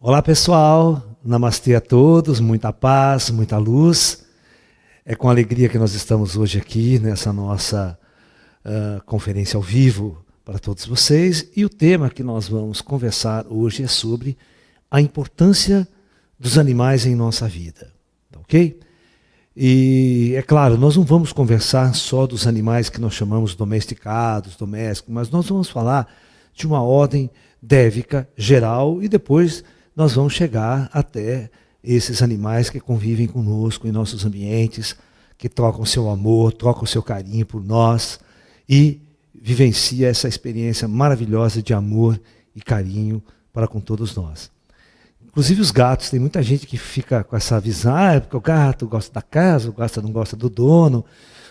Olá pessoal, namastê a todos, muita paz, muita luz. É com alegria que nós estamos hoje aqui nessa nossa conferência ao vivo para todos vocês. E o tema que nós vamos conversar hoje é sobre a importância dos animais em nossa vida, ok? E é claro, nós não vamos conversar só dos animais que nós chamamos domesticados, domésticos, mas nós vamos falar de uma ordem dévica, geral, e depois nós vamos chegar até esses animais que convivem conosco em nossos ambientes, que trocam seu amor, trocam seu carinho por nós e vivencia essa experiência maravilhosa de amor e carinho para com todos nós. Inclusive os gatos, tem muita gente que fica com essa visão, porque o gato gosta da casa, o gato não gosta do dono,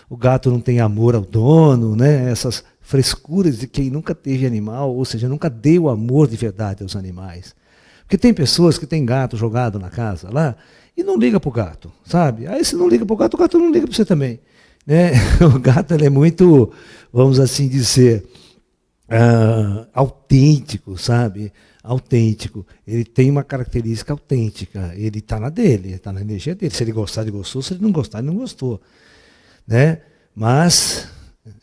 o gato não tem amor ao dono, né? Essas frescuras de quem nunca teve animal, ou seja, nunca deu amor de verdade aos animais. Porque tem pessoas que têm gato jogado na casa lá e não liga para o gato, sabe? Aí você não liga para o gato não liga para você também. Né? O gato ele é muito, vamos assim dizer, autêntico, sabe? Autêntico. Ele tem uma característica autêntica. Ele está na dele, está na energia dele. Se ele gostar, ele gostou. Se ele não gostar, ele não gostou. Né? Mas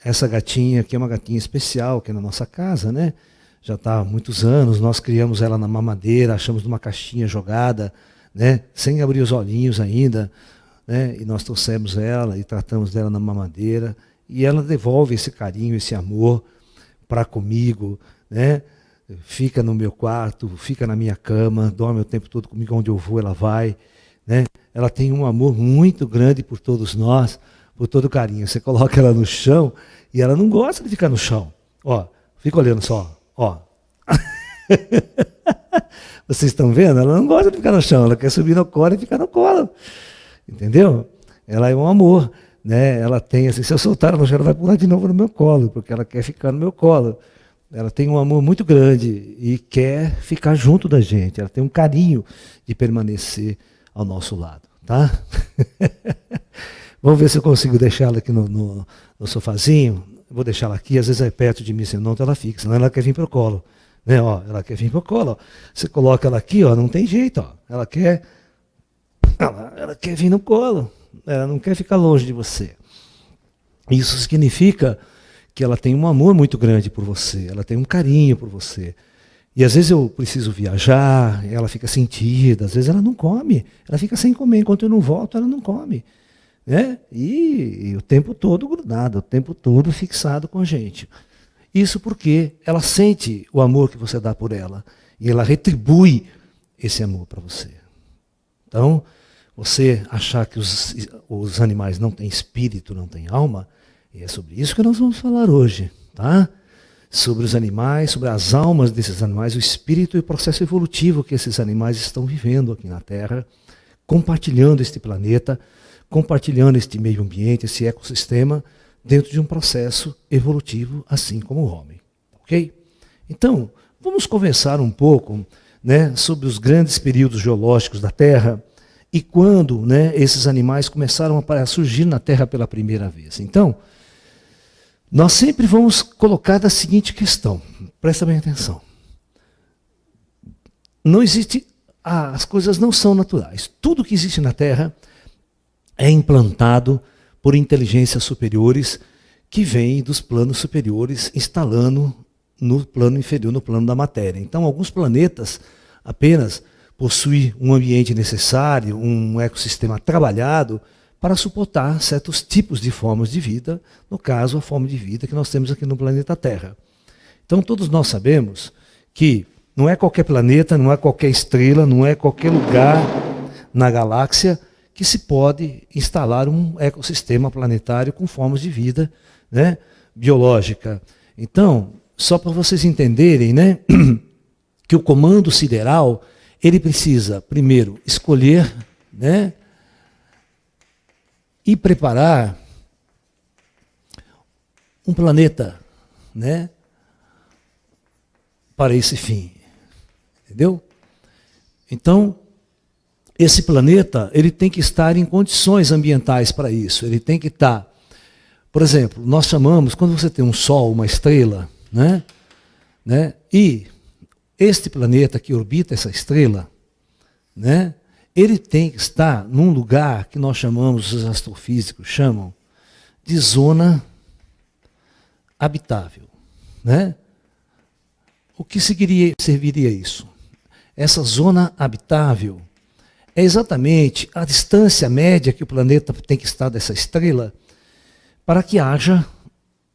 essa gatinha aqui é uma gatinha especial aqui na nossa casa, né? Já está há muitos anos, nós criamos ela na mamadeira, achamos numa caixinha jogada, né, sem abrir os olhinhos ainda, né, e nós trouxemos ela e tratamos dela na mamadeira, e ela devolve esse carinho, esse amor para comigo, né, fica no meu quarto, fica na minha cama, dorme o tempo todo comigo, onde eu vou ela vai, né, ela tem um amor muito grande por todos nós, por todo carinho. Você coloca ela no chão e ela não gosta de ficar no chão, ó, fica olhando só. Ó, vocês estão vendo? Ela não gosta de ficar no chão, ela quer subir no colo e ficar no colo, entendeu? Ela é um amor, né? Ela tem assim, se eu soltar ela vai pular de novo no meu colo, porque ela quer ficar no meu colo. Ela tem um amor muito grande e quer ficar junto da gente, ela tem um carinho de permanecer ao nosso lado, tá? Vamos ver se eu consigo deixar ela aqui no sofazinho. Vou deixar ela aqui, às vezes é perto de mim, senão ela fica, senão ela quer vir para o colo. Né, ó, ela quer vir para o colo. Ó. Você coloca ela aqui, ó, não tem jeito. Ó. Ela quer vir no colo. Ela não quer ficar longe de você. Isso significa que ela tem um amor muito grande por você, ela tem um carinho por você. E às vezes eu preciso viajar, ela fica sentida, às vezes ela não come, ela fica sem comer. Enquanto eu não volto, ela não come. Né? E o tempo todo grudado, o tempo todo fixado com a gente. Isso porque ela sente o amor que você dá por ela e ela retribui esse amor para você. Então, você achar que os animais não têm espírito, não têm alma, e é sobre isso que nós vamos falar hoje, tá? Sobre os animais, sobre as almas desses animais, o espírito e o processo evolutivo que esses animais estão vivendo aqui na Terra, compartilhando este planeta, compartilhando este meio ambiente, esse ecossistema, dentro de um processo evolutivo, assim como o homem. Ok? Então, vamos conversar um pouco, né, sobre os grandes períodos geológicos da Terra e quando, né, esses animais começaram a surgir na Terra pela primeira vez. Então, nós sempre vamos colocar da seguinte questão, presta bem atenção. Não existe, as coisas não são naturais. Tudo que existe na Terra é implantado por inteligências superiores que vêm dos planos superiores instalando no plano inferior, no plano da matéria. Então, alguns planetas apenas possuem um ambiente necessário, um ecossistema trabalhado para suportar certos tipos de formas de vida, no caso, a forma de vida que nós temos aqui no planeta Terra. Então, todos nós sabemos que não é qualquer planeta, não é qualquer estrela, não é qualquer lugar na galáxia que se pode instalar um ecossistema planetário com formas de vida, né, biológica. Então, só para vocês entenderem, né, que o comando sideral, ele precisa, primeiro, escolher, né, e preparar um planeta, né, para esse fim. Entendeu? Então, esse planeta, ele tem que estar em condições ambientais para isso. Ele tem que estar, por exemplo, nós chamamos, quando você tem um Sol, uma estrela, né? E este planeta que orbita essa estrela, né? Ele tem que estar num lugar que nós chamamos, os astrofísicos chamam, de zona habitável, né? O que serviria isso? Essa zona habitável é exatamente a distância média que o planeta tem que estar dessa estrela para que haja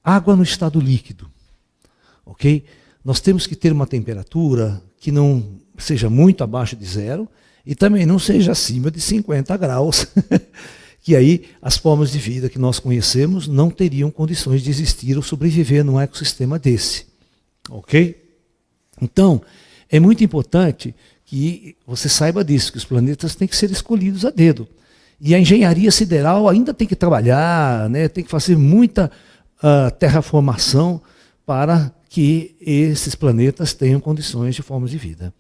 água no estado líquido, ok? Nós temos que ter uma temperatura que não seja muito abaixo de zero e também não seja acima de 50 graus, que aí as formas de vida que nós conhecemos não teriam condições de existir ou sobreviver num ecossistema desse, ok? Então, é muito importante que você saiba disso, que os planetas têm que ser escolhidos a dedo. E a engenharia sideral ainda tem que trabalhar, né, tem que fazer muita terraformação para que esses planetas tenham condições de formas de vida,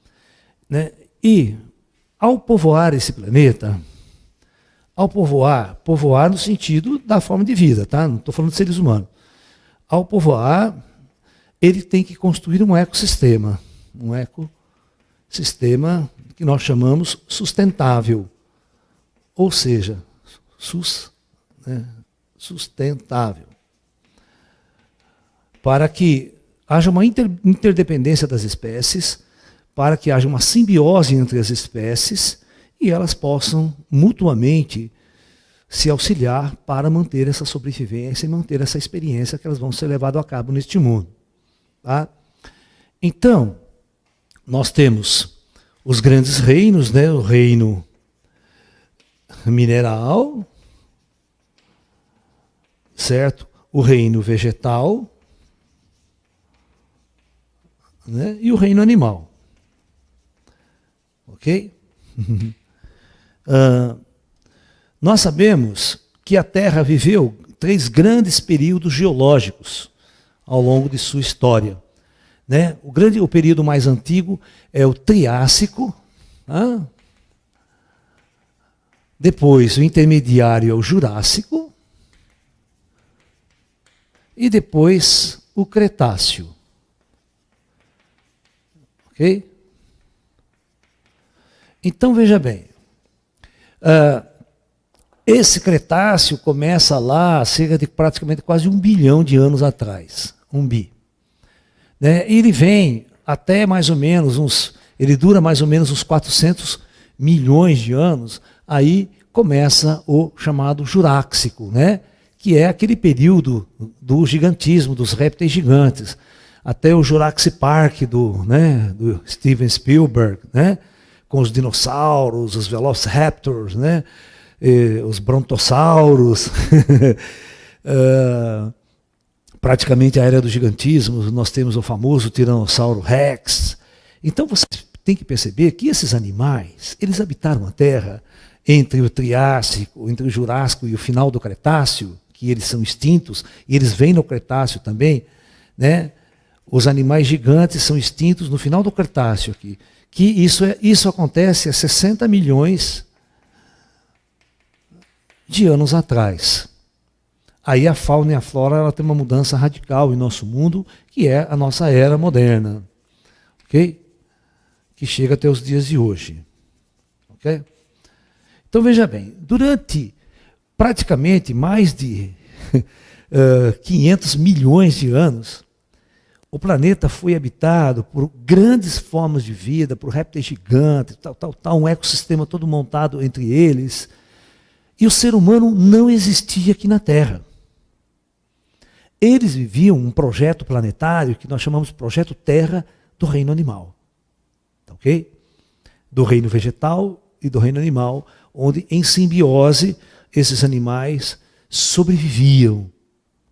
né? E, ao povoar esse planeta, povoar no sentido da forma de vida, tá? Não estou falando de seres humanos. Ao povoar, ele tem que construir um ecossistema que nós chamamos sustentável, ou seja, sustentável, para que haja uma interdependência das espécies, para que haja uma simbiose entre as espécies e elas possam mutuamente se auxiliar para manter essa sobrevivência e manter essa experiência que elas vão ser levadas a cabo neste mundo. Tá? Então, nós temos os grandes reinos, né? O reino mineral, certo? O reino vegetal, né? E o reino animal. Ok? Nós sabemos que a Terra viveu 3 grandes períodos geológicos ao longo de sua história, né? O período mais antigo é o Triássico, tá? Depois o intermediário é o Jurássico e depois o Cretáceo. Ok? Então veja bem, esse Cretáceo começa lá cerca de praticamente quase 1 bilhão de anos atrás, 1 bi. Né? E ele vem até mais ou menos ele dura mais ou menos uns 400 milhões de anos, aí começa o chamado Jurássico, né? Que é aquele período do gigantismo, dos répteis gigantes, até o Jurassic Park do Steven Spielberg, né? Com os dinossauros, os Velociraptors, né? Os Brontossauros, praticamente a era do gigantismo, nós temos o famoso Tiranossauro Rex. Então você tem que perceber que esses animais, eles habitaram a Terra entre o Triássico, entre o Jurássico e o final do Cretáceo, que eles são extintos, e eles vêm no Cretáceo também, né? Os animais gigantes são extintos no final do Cretáceo aqui. Que isso acontece há 60 milhões de anos atrás. Aí a fauna e a flora ela tem uma mudança radical em nosso mundo, que é a nossa era moderna, ok? Que chega até os dias de hoje, ok? Então veja bem, durante praticamente mais de 500 milhões de anos, o planeta foi habitado por grandes formas de vida, por répteis gigantes, um ecossistema todo montado entre eles, e o ser humano não existia aqui na Terra. Eles viviam um projeto planetário que nós chamamos de Projeto Terra do reino animal. Ok? Do reino vegetal e do reino animal, onde em simbiose esses animais sobreviviam.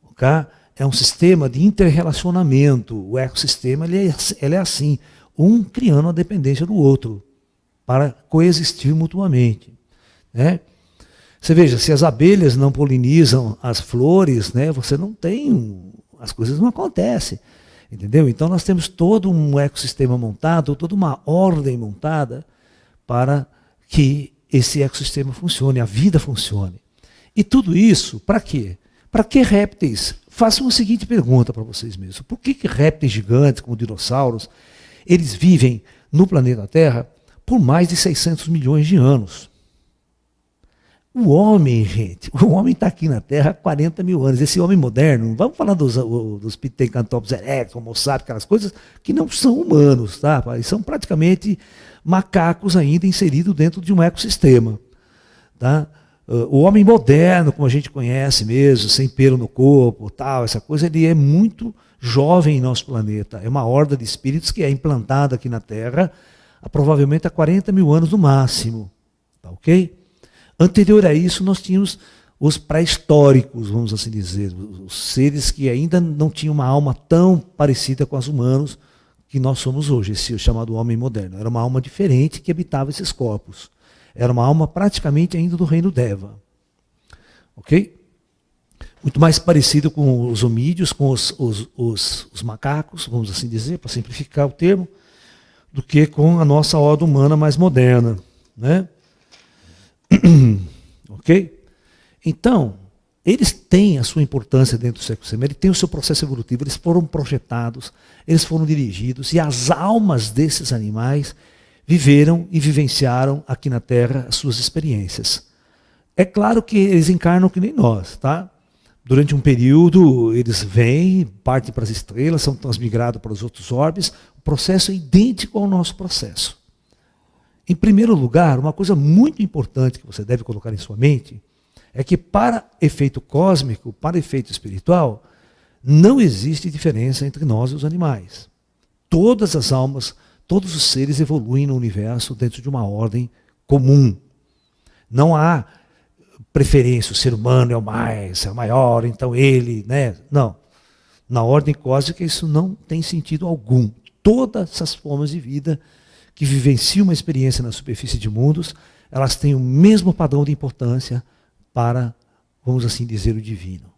Ok? É um sistema de interrelacionamento. O ecossistema ele é assim, um criando a dependência do outro, para coexistir mutuamente. Né? Você veja, se as abelhas não polinizam as flores, né, você não tem, as coisas não acontecem, entendeu? Então nós temos todo um ecossistema montado, toda uma ordem montada para que esse ecossistema funcione, a vida funcione. E tudo isso, para quê? Para que répteis? Façam a seguinte pergunta para vocês mesmos. Por que répteis gigantes, como dinossauros, eles vivem no planeta Terra por mais de 600 milhões de anos. O homem, gente, o homem está aqui na Terra há 40 mil anos. Esse homem moderno, vamos falar dos Pithecanthropus erectus, Homo sapiens, aquelas coisas que não são humanos, tá? Eles são praticamente macacos ainda inseridos dentro de um ecossistema. Tá? O homem moderno, como a gente conhece mesmo, sem pelo no corpo, tal, essa coisa, ele é muito jovem em nosso planeta. É uma horda de espíritos que é implantada aqui na Terra há provavelmente há 40 mil anos no máximo. Tá, ok? Anterior a isso, nós tínhamos os pré-históricos, vamos assim dizer, os seres que ainda não tinham uma alma tão parecida com os humanos que nós somos hoje, esse chamado homem moderno. Era uma alma diferente que habitava esses corpos. Era uma alma praticamente ainda do reino Deva. Ok? Muito mais parecido com os homídeos, com os macacos, vamos assim dizer, para simplificar o termo, do que com a nossa ordem humana mais moderna. Né? Ok? Então, eles têm a sua importância dentro do ecossistema, eles têm o seu processo evolutivo, eles foram projetados, eles foram dirigidos, e as almas desses animais viveram e vivenciaram aqui na Terra as suas experiências. É claro que eles encarnam que nem nós, tá? Durante um período, eles vêm, partem para as estrelas, são transmigrados para os outros orbes, o processo é idêntico ao nosso processo. Em primeiro lugar, uma coisa muito importante que você deve colocar em sua mente é que para efeito cósmico, para efeito espiritual, não existe diferença entre nós e os animais. Todas as almas, todos os seres evoluem no universo dentro de uma ordem comum. Não há preferência, o ser humano é o mais, é o maior, então ele, né? Não. Na ordem cósmica isso não tem sentido algum. Todas essas formas de vida que vivenciam uma experiência na superfície de mundos, elas têm o mesmo padrão de importância para, vamos assim dizer, o divino.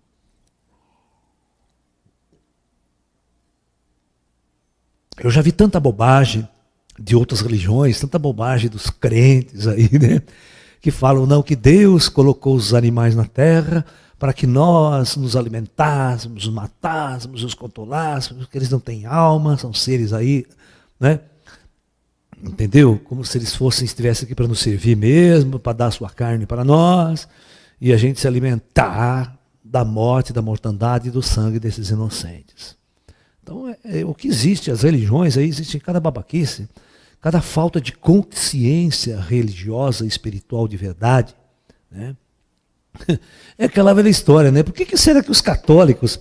Eu já vi tanta bobagem de outras religiões, tanta bobagem dos crentes aí, né? Que falam, não, que Deus colocou os animais na terra para que nós nos alimentássemos, os matássemos, os controlássemos, que eles não têm alma, são seres aí, né? Entendeu? Como se eles estivessem aqui para nos servir mesmo, para dar a sua carne para nós, e a gente se alimentar da morte, da mortandade e do sangue desses inocentes. Então, o que existe, as religiões, aí existe cada babaquice, cada falta de consciência religiosa, espiritual de verdade, né? É aquela velha história, né? Por que será que os católicos,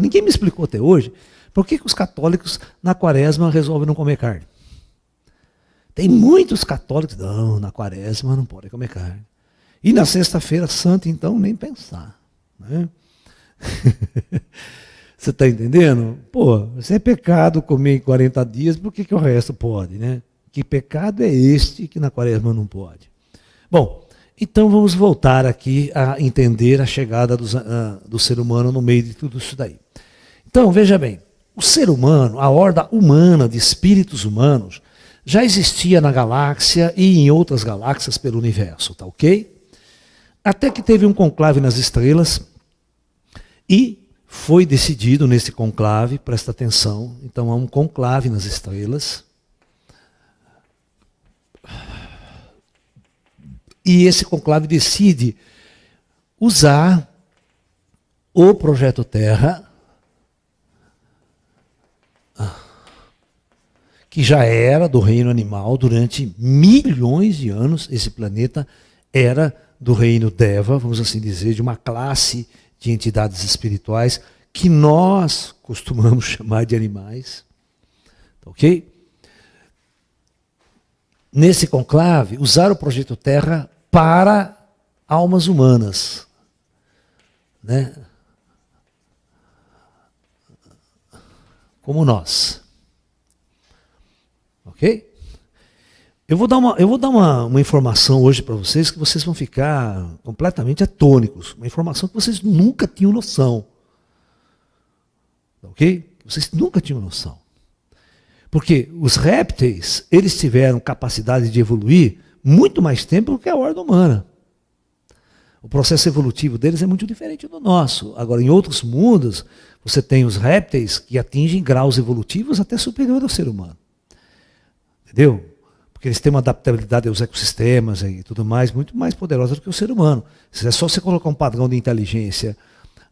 ninguém me explicou até hoje, por que os católicos na quaresma resolvem não comer carne? Tem muitos católicos, não, na quaresma não pode comer carne. E na sexta-feira santa, então, nem pensar. Né? Você está entendendo? Pô, se é pecado comer em 40 dias, por que o resto pode, né? Que pecado é este que na quaresma não pode? Bom, então vamos voltar aqui a entender a chegada do ser humano no meio de tudo isso daí. Então, veja bem, o ser humano, a horda humana de espíritos humanos, já existia na galáxia e em outras galáxias pelo universo, tá ok? Até que teve um conclave nas estrelas e foi decidido nesse conclave, presta atenção, então há um conclave nas estrelas. E esse conclave decide usar o projeto Terra, que já era do reino animal durante milhões de anos. Esse planeta era do reino Deva, vamos assim dizer, de uma classe de entidades espirituais que nós costumamos chamar de animais. Ok? Nesse conclave, usar o projeto Terra para almas humanas. Né? Como nós. Ok? Eu vou dar uma informação hoje para vocês que vocês vão ficar completamente atônicos. Uma informação que vocês nunca tinham noção. Ok? Vocês nunca tinham noção. Porque os répteis, eles tiveram capacidade de evoluir muito mais tempo do que a horda humana. O processo evolutivo deles é muito diferente do nosso. Agora, em outros mundos, você tem os répteis que atingem graus evolutivos até superior ao ser humano. Entendeu? Porque porque eles têm uma adaptabilidade aos ecossistemas e tudo mais, muito mais poderosa do que o ser humano. Se é só você colocar um padrão de inteligência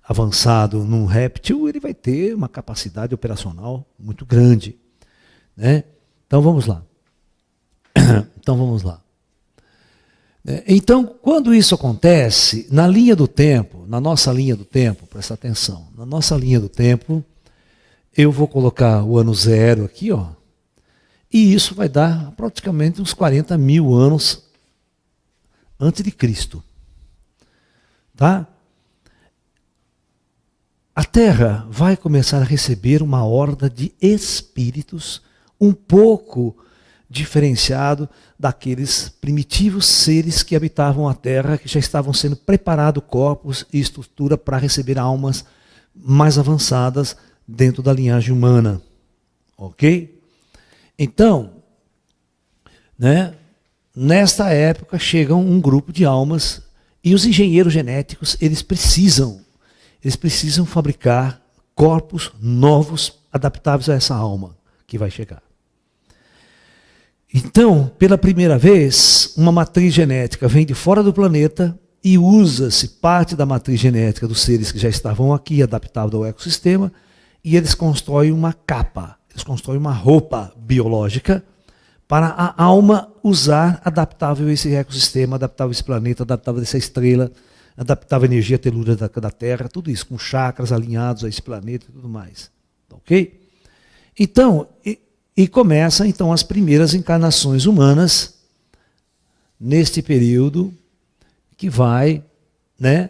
avançado num réptil, ele vai ter uma capacidade operacional muito grande, né? Então vamos lá. Então, quando isso acontece, na linha do tempo, na nossa linha do tempo, presta atenção, na nossa linha do tempo, eu vou colocar o ano zero aqui, ó, e isso vai dar praticamente uns 40 mil anos antes de Cristo. Tá? A Terra vai começar a receber uma horda de espíritos um pouco diferenciado daqueles primitivos seres que habitavam a Terra, que já estavam sendo preparados corpos e estrutura para receber almas mais avançadas dentro da linhagem humana. Ok? Então, né, nesta época chega um grupo de almas e os engenheiros genéticos, eles precisam fabricar corpos novos adaptáveis a essa alma que vai chegar. Então, pela primeira vez, uma matriz genética vem de fora do planeta e usa-se parte da matriz genética dos seres que já estavam aqui, adaptados ao ecossistema, e eles constroem uma capa, eles constroem uma roupa biológica para a alma usar adaptável a esse ecossistema, adaptável a esse planeta, adaptável a essa estrela, adaptável à energia telúrica da Terra, tudo isso, com chakras alinhados a esse planeta e tudo mais. Ok? Então, e começam então as primeiras encarnações humanas neste período que vai, né,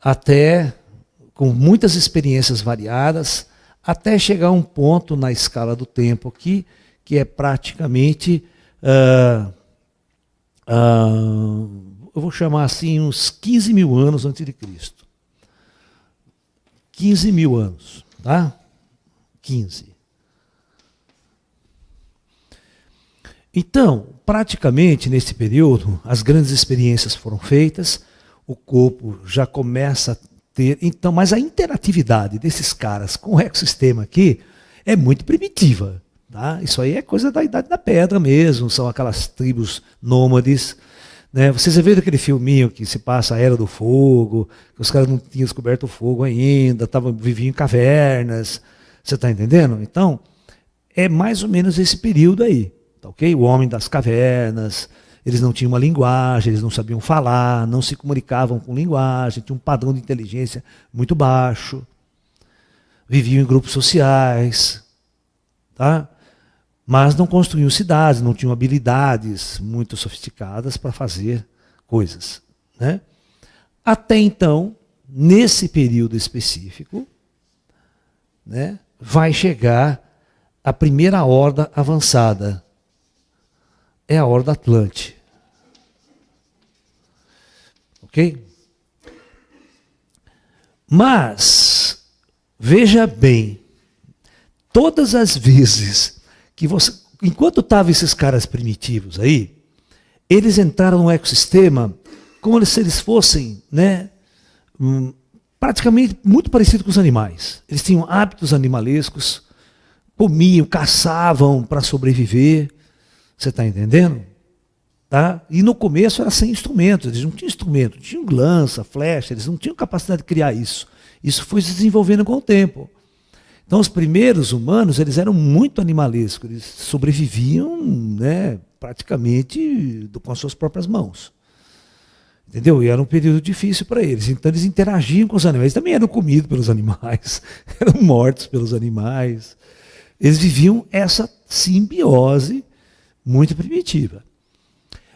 até com muitas experiências variadas, até chegar a um ponto na escala do tempo aqui, que é praticamente, eu vou chamar assim, uns 15 mil anos antes de Cristo. 15 mil anos, tá? 15. Então, praticamente nesse período, as grandes experiências foram feitas, o corpo já começa a ter. Então, mas a interatividade desses caras com o ecossistema aqui é muito primitiva. Tá? Isso aí é coisa da Idade da Pedra mesmo, são aquelas tribos nômades. Né? Vocês viram aquele filminho que se passa a Era do Fogo, que os caras não tinham descoberto o fogo ainda, viviam em cavernas. Você está entendendo? Então, é mais ou menos esse período aí. Tá, okay? O homem das cavernas, eles não tinham uma linguagem, eles não sabiam falar, não se comunicavam com linguagem, tinham um padrão de inteligência muito baixo, viviam em grupos sociais, tá? Mas não construíam cidades, não tinham habilidades muito sofisticadas para fazer coisas. Né? Até então, nesse período específico, né, vai chegar a primeira horda avançada. É a horda Atlante. Ok? Mas, veja bem, todas as vezes que você, enquanto estavam esses caras primitivos aí, eles entraram no ecossistema como se eles fossem, né, praticamente muito parecidos com os animais. Eles tinham hábitos animalescos, comiam, caçavam para sobreviver. Você está entendendo? Tá? E no começo era sem instrumentos, eles não tinham instrumento, tinham lança, flecha, eles não tinham capacidade de criar isso. Isso foi se desenvolvendo com o tempo. Então os primeiros humanos, eles eram muito animalescos, eles sobreviviam, né, praticamente com as suas próprias mãos. Entendeu? E era um período difícil para eles. Então eles interagiam com os animais, também eram comidos pelos animais, eram mortos pelos animais. Eles viviam essa simbiose muito primitiva.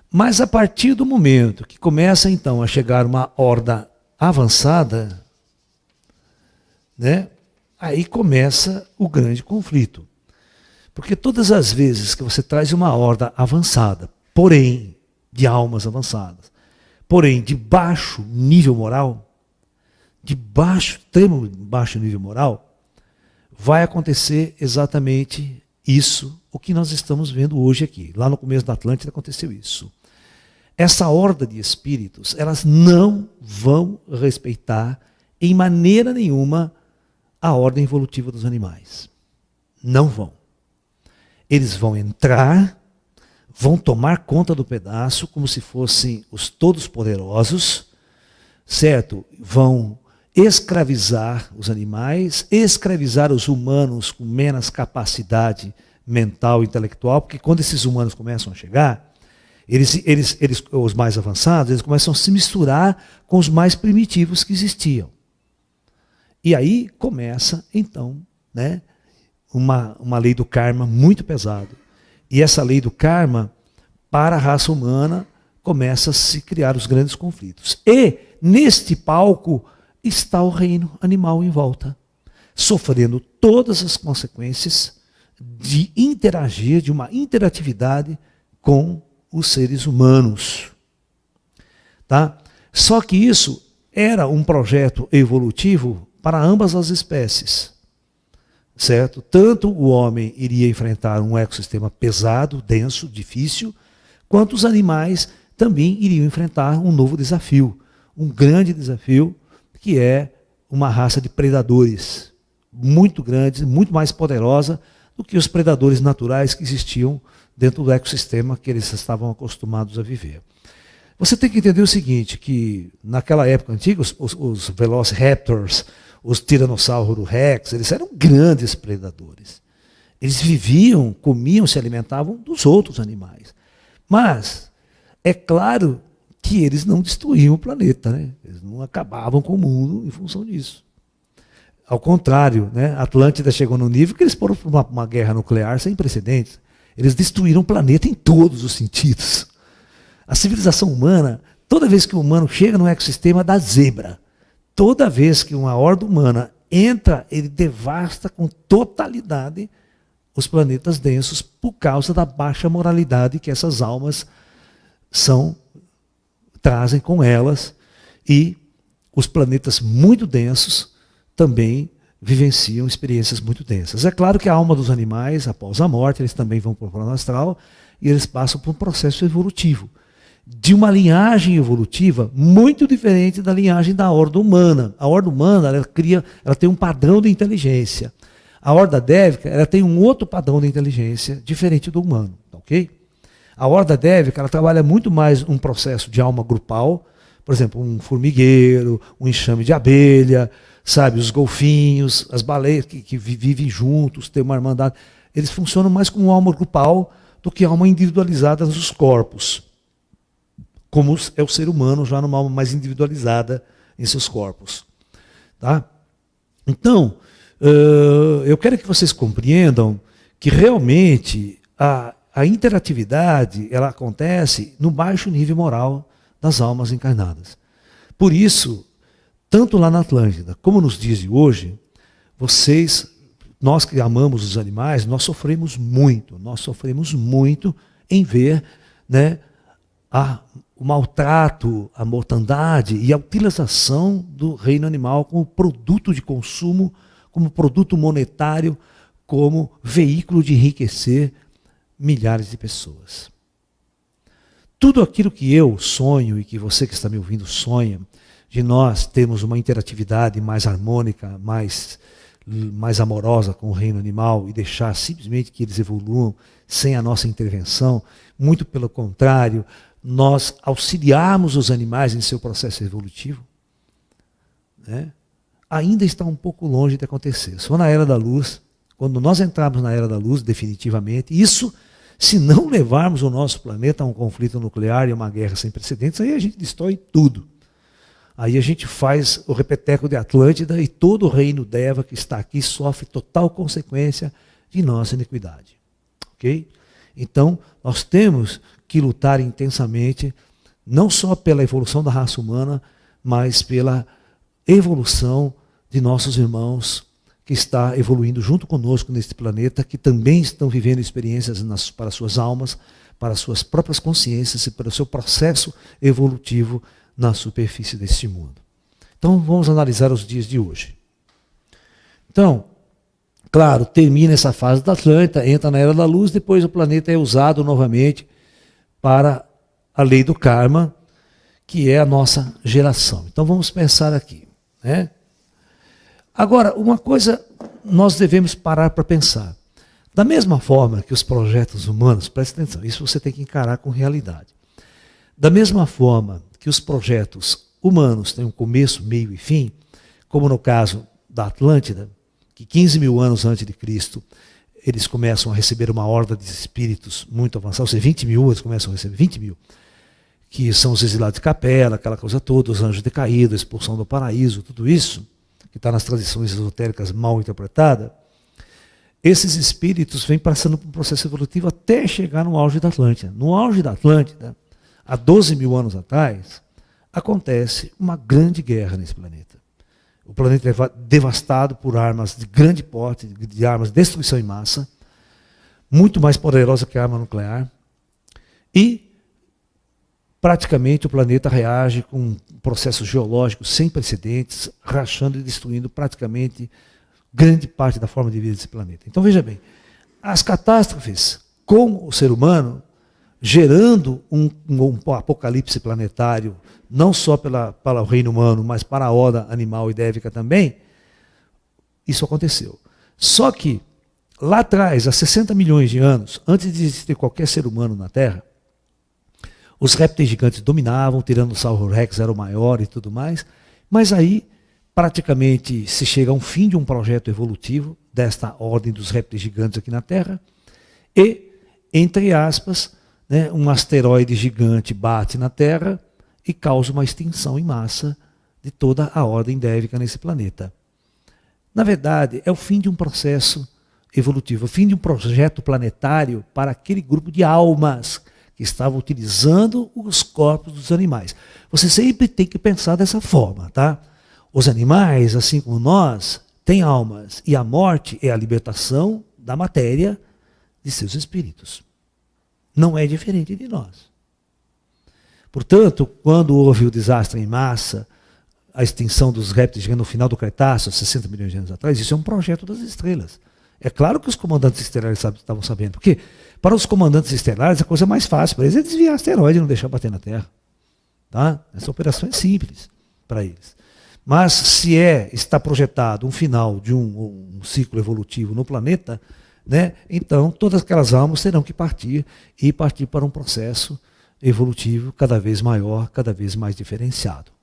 Mas a partir do momento que começa então a chegar uma horda avançada, né, aí começa o grande conflito. Porque todas as vezes que você traz uma horda avançada, porém de almas avançadas, porém de baixo nível moral, extremo baixo nível moral, vai acontecer exatamente isso, o que nós estamos vendo hoje aqui. Lá no começo da Atlântida aconteceu isso. Essa horda de espíritos, elas não vão respeitar em maneira nenhuma a ordem evolutiva dos animais. Não vão. Eles vão entrar, vão tomar conta do pedaço como se fossem os todos poderosos, certo? Vão escravizar os animais, escravizar os humanos com menos capacidade mental e intelectual, porque quando esses humanos começam a chegar, os mais avançados, eles começam a se misturar com os mais primitivos que existiam. E aí começa, então, né, uma lei do karma muito pesada. E essa lei do karma, para a raça humana, começa a se criar os grandes conflitos. E, neste palco, está o reino animal em volta, sofrendo todas as consequências de interagir, de uma interatividade com os seres humanos. Tá? Só que isso era um projeto evolutivo para ambas as espécies. Certo? Tanto o homem iria enfrentar um ecossistema pesado, denso, difícil, quanto os animais também iriam enfrentar um novo desafio, um grande desafio, que é uma raça de predadores muito grande, muito mais poderosa do que os predadores naturais que existiam dentro do ecossistema que eles estavam acostumados a viver. Você tem que entender o seguinte, que naquela época antiga, os Velociraptors, os Tiranossauro Rex, eles eram grandes predadores. Eles viviam, comiam, se alimentavam dos outros animais. Mas, é claro que eles não destruíam o planeta, né? Eles não acabavam com o mundo em função disso. Ao contrário, né? A Atlântida chegou no nível que eles foram para uma guerra nuclear sem precedentes. Eles destruíram o planeta em todos os sentidos. A civilização humana, toda vez que o humano chega no ecossistema, dá zebra. Toda vez que uma horda humana entra, ele devasta com totalidade os planetas densos por causa da baixa moralidade que essas almas trazem com elas. E os planetas muito densos também vivenciam experiências muito densas. É claro que a alma dos animais, após a morte, eles também vão para o plano astral e eles passam por um processo evolutivo, de uma linhagem evolutiva muito diferente da linhagem da horda humana. A horda humana, ela tem um padrão de inteligência. A horda dévica, ela tem um outro padrão de inteligência diferente do humano, ok? A horda dévica, ela trabalha muito mais um processo de alma grupal, por exemplo, um formigueiro, um enxame de abelha, sabe, os golfinhos, as baleias que vivem juntos, têm uma irmandade. Eles funcionam mais como alma grupal do que alma individualizada nos corpos, como é o ser humano já numa alma mais individualizada em seus corpos. Tá? Então, eu quero que vocês compreendam que realmente a interatividade ela acontece no baixo nível moral das almas encarnadas. Por isso, tanto lá na Atlântida como nos dias de hoje, nós que amamos os animais, nós sofremos muito em ver, né, o maltrato, a mortandade e a utilização do reino animal como produto de consumo, como produto monetário, como veículo de enriquecer milhares de pessoas. Tudo aquilo que eu sonho e que você que está me ouvindo sonha, de nós termos uma interatividade mais harmônica, mais amorosa com o reino animal e deixar simplesmente que eles evoluam sem a nossa intervenção, muito pelo contrário, nós auxiliarmos os animais em seu processo evolutivo, né, ainda está um pouco longe de acontecer. Só na Era da Luz, quando nós entrarmos na Era da Luz, definitivamente, isso, se não levarmos o nosso planeta a um conflito nuclear e a uma guerra sem precedentes, aí a gente destrói tudo. Aí a gente faz o repeteco de Atlântida e todo o reino Deva que está aqui sofre total consequência de nossa iniquidade. Ok? Então, nós temos que lutar intensamente, não só pela evolução da raça humana, mas pela evolução de nossos irmãos que está evoluindo junto conosco neste planeta, que também estão vivendo experiências para suas almas, para suas próprias consciências e para o seu processo evolutivo na superfície deste mundo. Então, vamos analisar os dias de hoje. Então, claro, termina essa fase da Atlântida, entra na Era da Luz, depois o planeta é usado novamente para a lei do karma, que é a nossa geração. Então, vamos pensar aqui, né? Agora, uma coisa nós devemos parar para pensar. Da mesma forma que os projetos humanos, preste atenção, isso você tem que encarar com realidade. Da mesma forma que os projetos humanos têm um começo, meio e fim, como no caso da Atlântida, que 15 mil anos antes de Cristo, eles começam a receber uma horda de espíritos muito avançados, ou seja, 20 mil, eles começam a receber 20 mil, que são os exilados de Capela, aquela coisa toda, os anjos decaídos, a expulsão do paraíso, tudo isso, que está nas tradições esotéricas mal interpretada. Esses espíritos vêm passando por um processo evolutivo até chegar no auge da Atlântida. No auge da Atlântida, há 12 mil anos atrás, acontece uma grande guerra nesse planeta. O planeta é devastado por armas de grande porte, de armas de destruição em massa, muito mais poderosa que a arma nuclear, e praticamente o planeta reage com um processo geológico sem precedentes, rachando e destruindo praticamente grande parte da forma de vida desse planeta. Então veja bem, as catástrofes com o ser humano, gerando um apocalipse planetário, não só para o reino humano, mas para a horda animal e dévica também, isso aconteceu. Só que, lá atrás, há 60 milhões de anos, antes de existir qualquer ser humano na Terra, os répteis gigantes dominavam, o Tiranossauro Rex era o maior e tudo mais, mas aí praticamente se chega a um fim de um projeto evolutivo desta ordem dos répteis gigantes aqui na Terra e, entre aspas, né, um asteroide gigante bate na Terra e causa uma extinção em massa de toda a ordem dévica nesse planeta. Na verdade, é o fim de um processo evolutivo, o fim de um projeto planetário para aquele grupo de almas que estavam utilizando os corpos dos animais. Você sempre tem que pensar dessa forma, tá? Os animais, assim como nós, têm almas, e a morte é a libertação da matéria de seus espíritos. Não é diferente de nós. Portanto, quando houve o desastre em massa, a extinção dos répteis no final do Cretáceo, 60 milhões de anos atrás, isso é um projeto das estrelas. É claro que os comandantes estelares estavam sabendo, porque para os comandantes estelares a coisa mais fácil para eles é desviar asteroide e não deixar bater na Terra. Tá? Essa operação é simples para eles. Mas se está projetado um final de um ciclo evolutivo no planeta, né, então todas aquelas almas terão que partir para um processo evolutivo cada vez maior, cada vez mais diferenciado.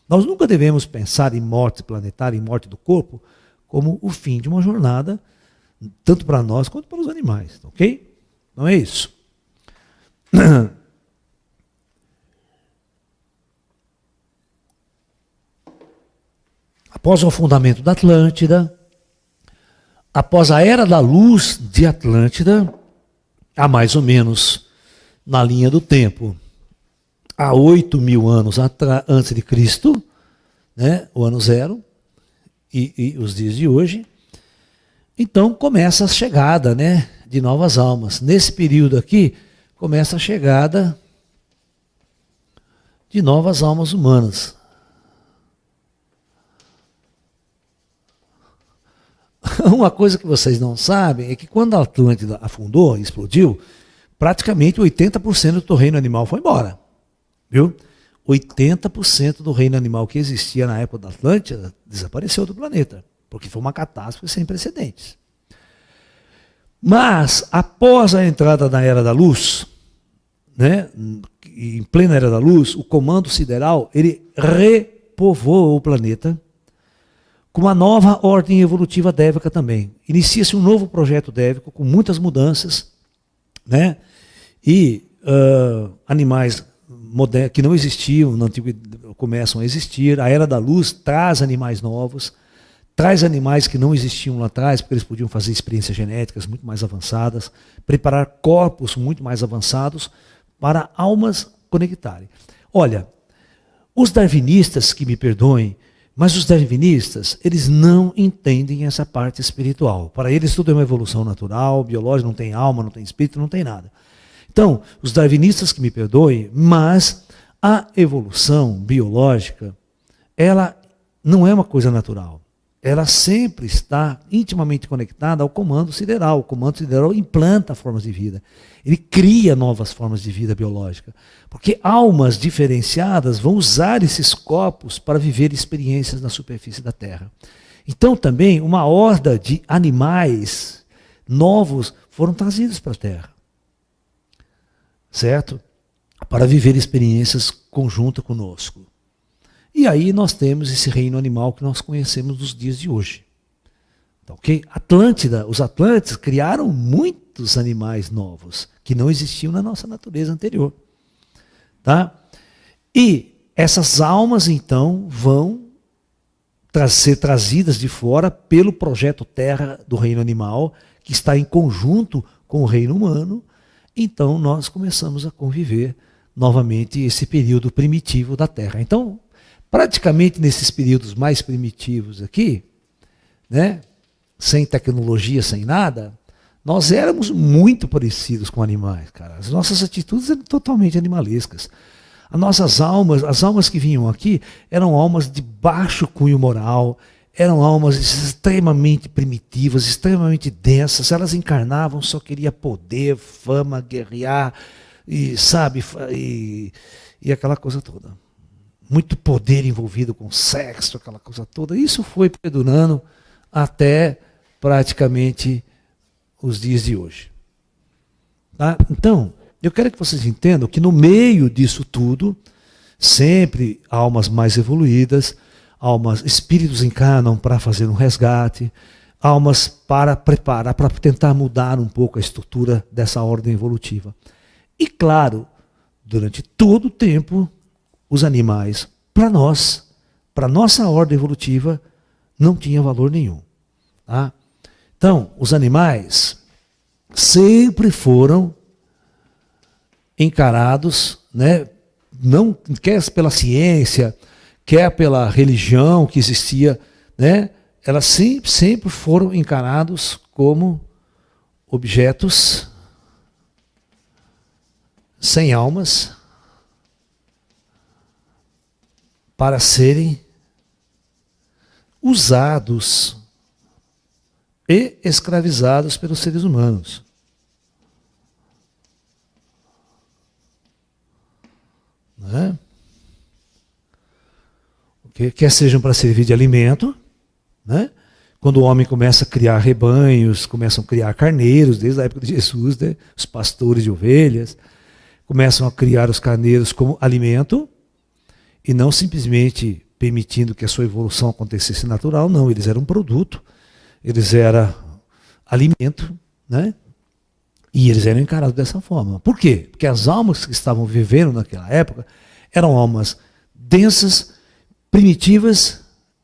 Nós nunca devemos pensar em morte planetária, em morte do corpo, como o fim de uma jornada, tanto para nós quanto para os animais, ok? Não é isso. Após o afundamento da Atlântida, após a Era da Luz de Atlântida, há mais ou menos, na linha do tempo, há 8 mil anos antes de Cristo, né, o ano zero, e os dias de hoje, então começa a chegada, né, de novas almas. Nesse período aqui, começa a chegada de novas almas humanas. Uma coisa que vocês não sabem é que quando a Atlântida afundou, explodiu, praticamente 80% do reino animal foi embora. Viu? 80% do reino animal que existia na época da Atlântida desapareceu do planeta, porque foi uma catástrofe sem precedentes. Mas, após a entrada na Era da Luz, né, em plena Era da Luz, o Comando Sideral, ele repovoou o planeta com uma nova ordem evolutiva dévica também. Inicia-se um novo projeto dévico com muitas mudanças, né? E animais modernos que não existiam na antiguidade começam a existir. A Era da Luz traz animais novos, traz animais que não existiam lá atrás, porque eles podiam fazer experiências genéticas muito mais avançadas, preparar corpos muito mais avançados para almas conectarem. Olha, os darwinistas, que me perdoem, mas os darwinistas, eles não entendem essa parte espiritual. Para eles tudo é uma evolução natural, biológica, não tem alma, não tem espírito, não tem nada. Então, os darwinistas que me perdoem, mas a evolução biológica, ela não é uma coisa natural. Ela sempre está intimamente conectada ao comando sideral. O comando sideral implanta formas de vida. Ele cria novas formas de vida biológica. Porque almas diferenciadas vão usar esses corpos para viver experiências na superfície da Terra. Então também uma horda de animais novos foram trazidos para a Terra, certo? Para viver experiências conjuntas conosco. E aí nós temos esse reino animal que nós conhecemos nos dias de hoje. Tá, ok? Os Atlantes criaram muitos animais novos que não existiam na nossa natureza anterior. Tá? E essas almas, então, vão ser trazidas de fora pelo projeto Terra do reino animal, que está em conjunto com o reino humano. Então, nós começamos a conviver novamente esse período primitivo da Terra. Então, praticamente nesses períodos mais primitivos aqui, né, sem tecnologia, sem nada, nós éramos muito parecidos com animais, cara. As nossas atitudes eram totalmente animalescas. As nossas almas, as almas que vinham aqui, eram almas de baixo cunho moral, eram almas extremamente primitivas, extremamente densas. Elas encarnavam, só queria poder, fama, guerrear, e sabe, e aquela coisa toda. Muito poder envolvido com sexo, aquela coisa toda. Isso foi perdurando até praticamente os dias de hoje. Tá? Então, eu quero que vocês entendam que no meio disso tudo, sempre almas mais evoluídas, espíritos encarnam para fazer um resgate, almas para preparar, para tentar mudar um pouco a estrutura dessa ordem evolutiva. E claro, durante todo o tempo, os animais, para nós, para nossa ordem evolutiva, não tinha valor nenhum. Tá? Então, os animais sempre foram encarados, né, não quer pela ciência, quer pela religião que existia, né, elas sempre foram encarados como objetos sem almas para serem usados e escravizados pelos seres humanos. Né? Quer sejam para servir de alimento, né? Quando o homem começa a criar rebanhos, começam a criar carneiros, desde a época de Jesus, né? Os pastores de ovelhas, começam a criar os carneiros como alimento, e não simplesmente permitindo que a sua evolução acontecesse natural, não, eles eram um produto, eles eram alimento, né? E eles eram encarados dessa forma. Por quê? Porque as almas que estavam vivendo naquela época eram almas densas, primitivas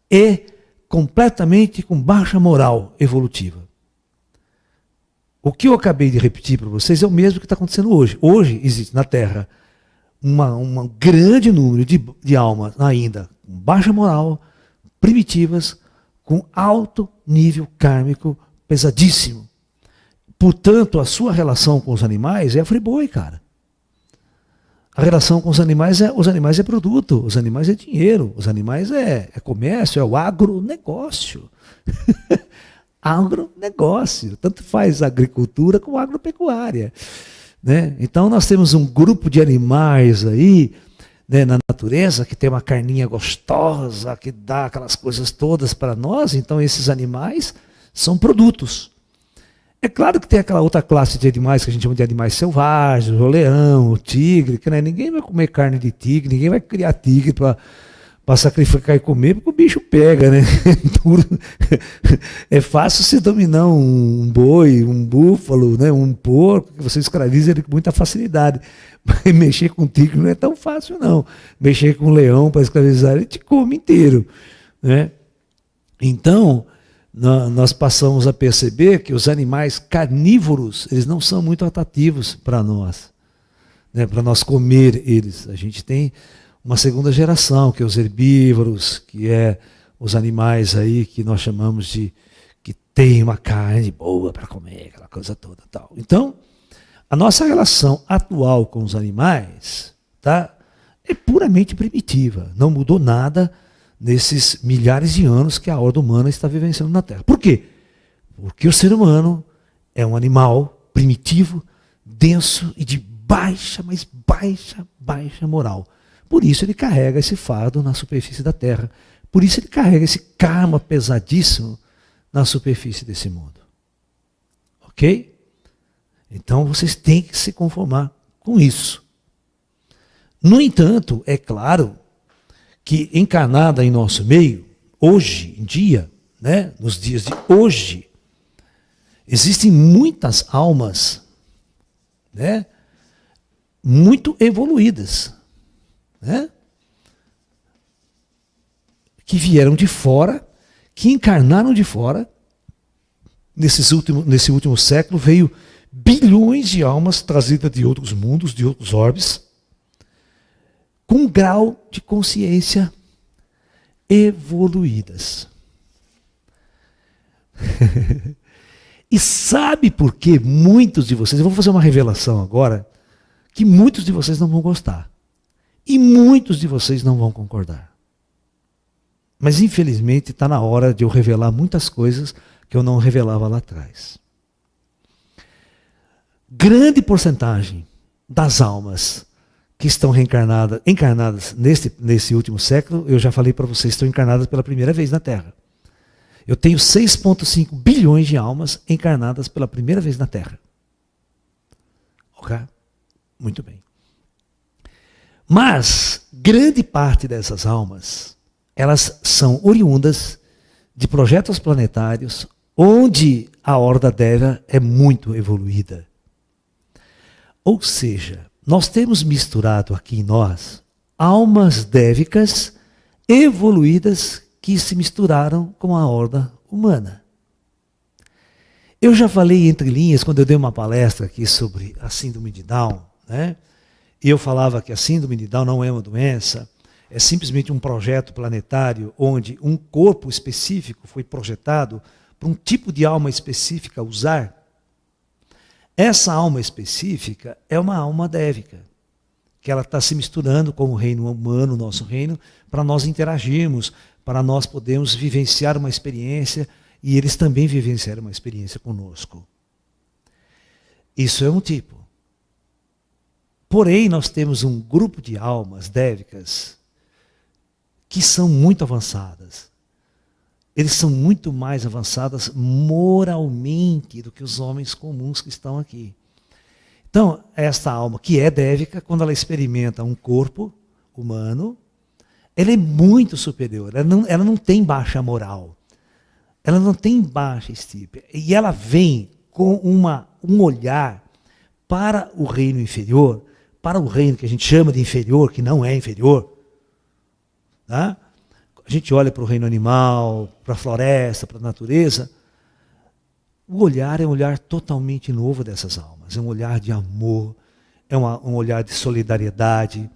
e completamente com baixa moral evolutiva. O que eu acabei de repetir para vocês é o mesmo que está acontecendo hoje. Hoje existe na Terra um grande número de almas ainda com baixa moral, primitivas, com alto nível kármico pesadíssimo. Portanto, a sua relação com os animais é friboi, cara. A relação com os animais é produto, os animais é dinheiro, os animais é comércio, é o agronegócio. Agronegócio, tanto faz agricultura como agropecuária. Né? Então nós temos um grupo de animais aí, né, na natureza, que tem uma carninha gostosa, que dá aquelas coisas todas para nós, então esses animais são produtos. É claro que tem aquela outra classe de animais que a gente chama de animais selvagens, o leão, o tigre, que, né, ninguém vai comer carne de tigre, ninguém vai criar tigre para sacrificar e comer, porque o bicho pega, né? É fácil você dominar um boi, um búfalo, né, um porco, que você escraviza ele com muita facilidade. Mas mexer com tigre não é tão fácil, não. Mexer com um leão para escravizar, ele te come inteiro. Né? Então, nós passamos a perceber que os animais carnívoros, eles não são muito atrativos para nós, né, para nós comer eles. A gente tem uma segunda geração, que é os herbívoros, que é os animais aí que nós chamamos de que tem uma carne boa para comer, aquela coisa toda, tal. Então, a nossa relação atual com os animais, tá, é puramente primitiva, não mudou nada nesses milhares de anos que a ordem humana está vivenciando na Terra. Por quê? Porque o ser humano é um animal primitivo, denso e de baixa, mas baixa moral. Por isso ele carrega esse fardo na superfície da Terra. Por isso ele carrega esse karma pesadíssimo na superfície desse mundo. Ok? Então vocês têm que se conformar com isso. No entanto, é claro que encarnada em nosso meio, hoje em dia, né, nos dias de hoje, existem muitas almas, né, muito evoluídas, né, que vieram de fora, que encarnaram de fora. Nesse último século veio bilhões de almas trazidas de outros mundos, de outros orbes, com um grau de consciência evoluídas. E sabe por que muitos de vocês, eu vou fazer uma revelação agora, que muitos de vocês não vão gostar. E muitos de vocês não vão concordar. Mas infelizmente está na hora de eu revelar muitas coisas que eu não revelava lá atrás. Grande porcentagem das almas que estão encarnadas nesse último século, eu já falei para vocês, estão encarnadas pela primeira vez na Terra. Eu tenho 6,5 bilhões de almas encarnadas pela primeira vez na Terra. Ok? Muito bem. Mas, grande parte dessas almas, elas são oriundas de projetos planetários onde a Horda Deva é muito evoluída. Ou seja, nós temos misturado aqui em nós almas dévicas evoluídas que se misturaram com a horda humana. Eu já falei entre linhas quando eu dei uma palestra aqui sobre a síndrome de Down, né? E eu falava que a síndrome de Down não é uma doença, é simplesmente um projeto planetário onde um corpo específico foi projetado para um tipo de alma específica usar. Essa alma específica é uma alma dévica, que ela está se misturando com o reino humano, o nosso reino, para nós interagirmos, para nós podermos vivenciar uma experiência e eles também vivenciaram uma experiência conosco. Isso é um tipo. Porém, nós temos um grupo de almas dévicas que são muito avançadas. Eles são muito mais avançadas moralmente do que os homens comuns que estão aqui. Então, esta alma que é dévica, quando ela experimenta um corpo humano, ela é muito superior, ela não tem baixa moral, ela não tem baixa estirpe. E ela vem com um olhar para o reino inferior, para o reino que a gente chama de inferior, que não é inferior. Tá? A gente olha para o reino animal, para a floresta, para a natureza. O olhar é um olhar totalmente novo dessas almas. É um olhar de amor, é um olhar de solidariedade,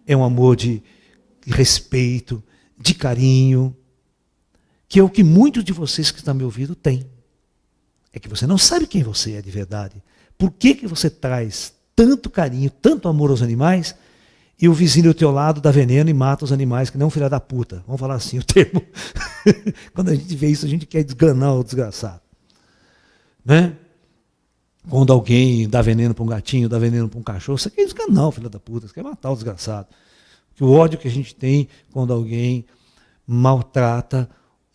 é um amor de respeito, de carinho, que é o que muitos de vocês que estão me ouvindo têm. É que você não sabe quem você é de verdade. Por que você traz tanto carinho, tanto amor aos animais, e o vizinho do teu lado dá veneno e mata os animais, que nem um filho da puta. Vamos falar assim o termo. Quando a gente vê isso, a gente quer desganar o desgraçado. Né? Quando alguém dá veneno para um gatinho, dá veneno para um cachorro, você quer desganar o filho da puta, você quer matar o desgraçado. Que o ódio que a gente tem quando alguém maltrata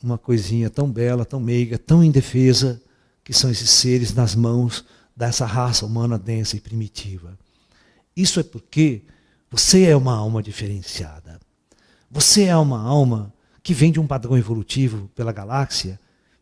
uma coisinha tão bela, tão meiga, tão indefesa, que são esses seres nas mãos dessa raça humana densa e primitiva. Isso é porque você é uma alma diferenciada. Você é uma alma que vem de um padrão evolutivo pela galáxia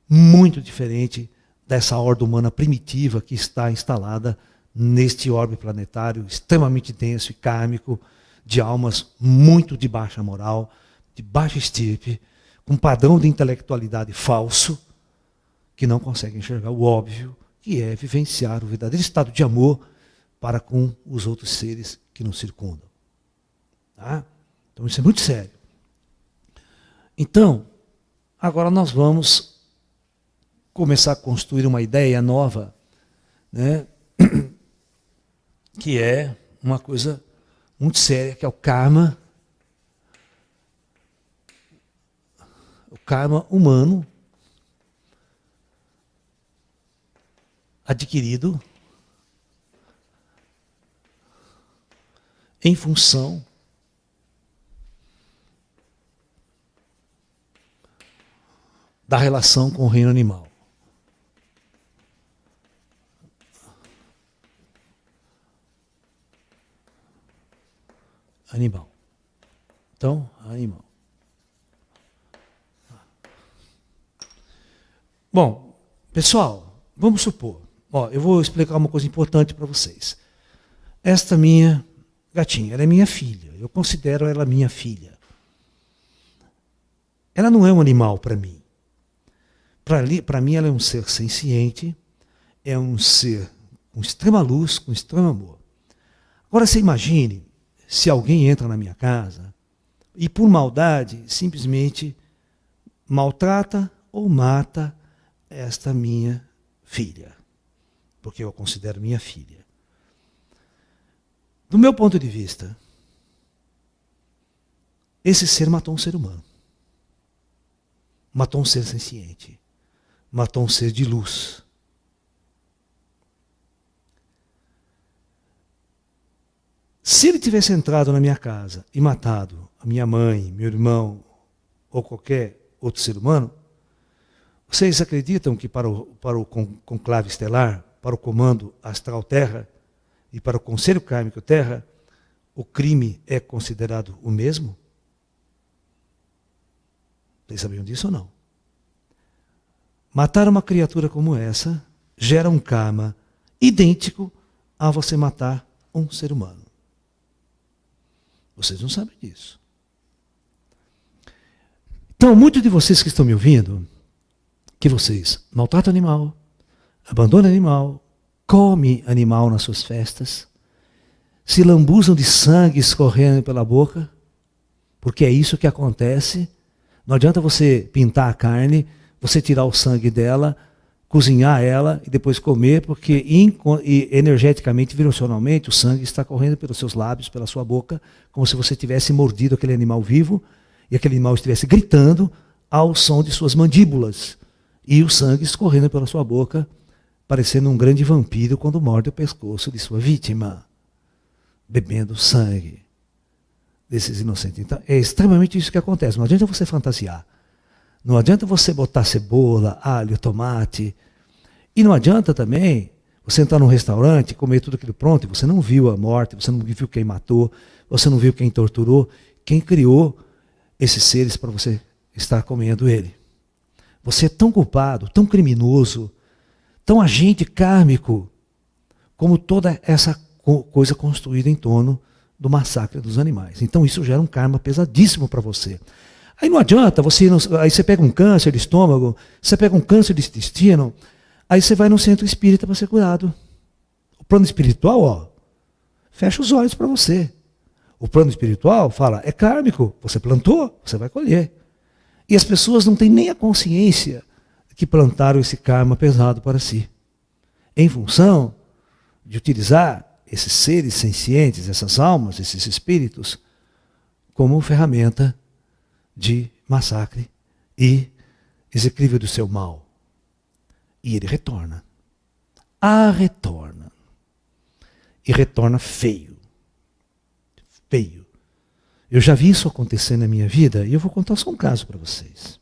muito diferente dessa horda humana primitiva que está instalada neste orbe planetário extremamente denso e kármico, de almas muito de baixa moral, de baixa estirpe, com um padrão de intelectualidade falso, que não consegue enxergar o óbvio, que é vivenciar o verdadeiro estado de amor para com os outros seres que nos circundam. Tá? Então isso é muito sério. Então, agora nós vamos começar a construir uma ideia nova, né? Que é uma coisa muito séria, que é o karma humano adquirido em função da relação com o reino animal. animal. Então, animal. Bom, pessoal, vamos supor. Eu vou explicar uma coisa importante para vocês. Esta minha gatinha, ela é minha filha. Eu considero ela minha filha. Ela não é um animal para mim. Para mim, ela é um ser senciente, é um ser com extrema luz, com extremo amor. Agora, você imagine se alguém entra na minha casa e, por maldade, simplesmente maltrata ou mata esta minha filha, porque eu a considero minha filha. Do meu ponto de vista, esse ser matou um ser humano. Matou um ser senciente. Matou um ser de luz. Se ele tivesse entrado na minha casa e matado a minha mãe, meu irmão ou qualquer outro ser humano, vocês acreditam que para o conclave estelar, para o comando astral Terra e para o conselho kármico Terra, o crime é considerado o mesmo? Vocês sabiam disso ou não? Matar uma criatura como essa gera um karma idêntico a você matar um ser humano. Vocês não sabem disso. Então, muitos de vocês que estão me ouvindo, que vocês maltratam animal, abandonam animal, comem animal nas suas festas, se lambuzam de sangue escorrendo pela boca, porque é isso que acontece. Não adianta você pintar a carne, você tirar o sangue dela, cozinhar ela e depois comer, porque energeticamente, vibracionalmente, o sangue está correndo pelos seus lábios, pela sua boca, como se você tivesse mordido aquele animal vivo e aquele animal estivesse gritando ao som de suas mandíbulas. E o sangue escorrendo pela sua boca, parecendo um grande vampiro quando morde o pescoço de sua vítima, bebendo sangue desses inocentes. Então, é extremamente isso que acontece. Não adianta você fantasiar. Não adianta você botar cebola, alho, tomate. E não adianta também você entrar num restaurante, comer tudo aquilo pronto, e você não viu a morte, você não viu quem matou, você não viu quem torturou, quem criou esses seres para você estar comendo ele. Você é tão culpado, tão criminoso, tão agente kármico, como toda essa coisa construída em torno do massacre dos animais. Então isso gera um karma pesadíssimo para você. Aí não adianta, aí você pega um câncer de estômago, você pega um câncer de intestino, aí você vai no centro espírita para ser curado. O plano espiritual, fecha os olhos para você. O plano espiritual fala, é kármico, você plantou, você vai colher. E as pessoas não têm nem a consciência que plantaram esse karma pesado para si. Em função de utilizar esses seres sencientes, essas almas, esses espíritos, como ferramenta de massacre e executível do seu mal. E ele retorna. Retorna. E retorna feio. Feio. Eu já vi isso acontecer na minha vida e eu vou contar só um caso para vocês.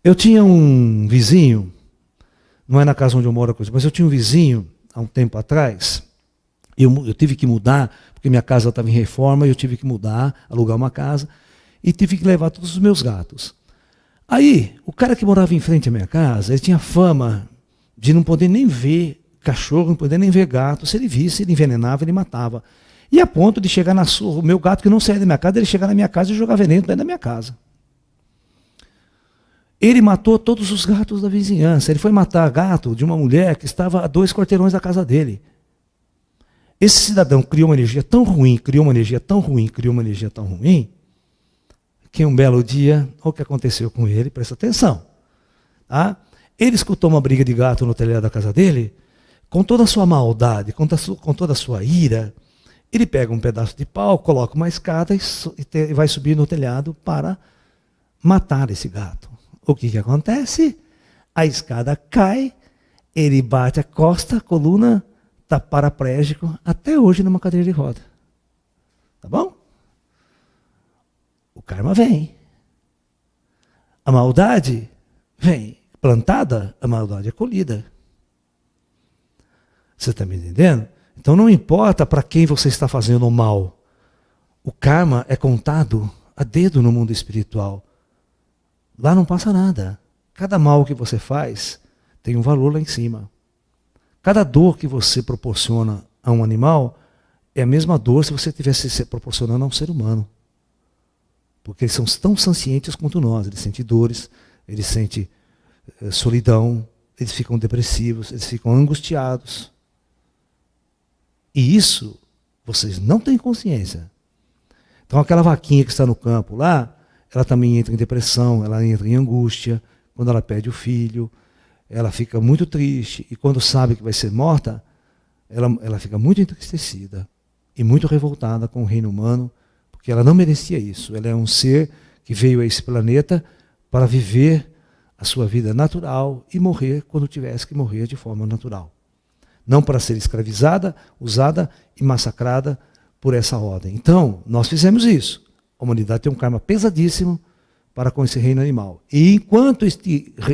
Eu tinha um vizinho, não é na casa onde eu moro, mas eu tinha um vizinho há um tempo atrás. Eu tive que mudar, porque minha casa estava em reforma, eu tive que mudar, alugar uma casa, e tive que levar todos os meus gatos. Aí, o cara que morava em frente à minha casa, ele tinha fama de não poder nem ver cachorro, não poder nem ver gato. Se ele visse, ele envenenava, ele matava. E a ponto de chegar o meu gato que não saía da minha casa, ele chegar na minha casa e jogar veneno dentro da minha casa. Ele matou todos os gatos da vizinhança. Ele foi matar gato de uma mulher que estava a 2 quarteirões da casa dele. Esse cidadão criou uma energia tão ruim, que um belo dia, olha o que aconteceu com ele, presta atenção. Tá? Ele escutou uma briga de gato no telhado da casa dele, com toda a sua maldade, com toda a sua ira, ele pega um pedaço de pau, coloca uma escada e vai subir no telhado para matar esse gato. O que acontece? A escada cai, ele bate a costa, a coluna, está paraplégico, até hoje numa cadeira de roda. Tá bom? O karma vem. A maldade vem. Plantada, a maldade é colhida. Você está me entendendo? Então não importa para quem você está fazendo o mal. O karma é contado a dedo no mundo espiritual. Lá não passa nada. Cada mal que você faz tem um valor lá em cima. Cada dor que você proporciona a um animal é a mesma dor se você estivesse se proporcionando a um ser humano. Porque eles são tão conscientes quanto nós. Eles sentem dores, eles sentem solidão, eles ficam depressivos, eles ficam angustiados. E isso vocês não têm consciência. Então aquela vaquinha que está no campo lá, ela também entra em depressão, ela entra em angústia, quando ela perde o filho, ela fica muito triste, e quando sabe que vai ser morta, ela fica muito entristecida e muito revoltada com o reino humano, porque ela não merecia isso. Ela é um ser que veio a esse planeta para viver a sua vida natural e morrer quando tivesse que morrer de forma natural. Não para ser escravizada, usada e massacrada por essa ordem. Então, nós fizemos isso. A humanidade tem um karma pesadíssimo para com esse reino animal. E enquanto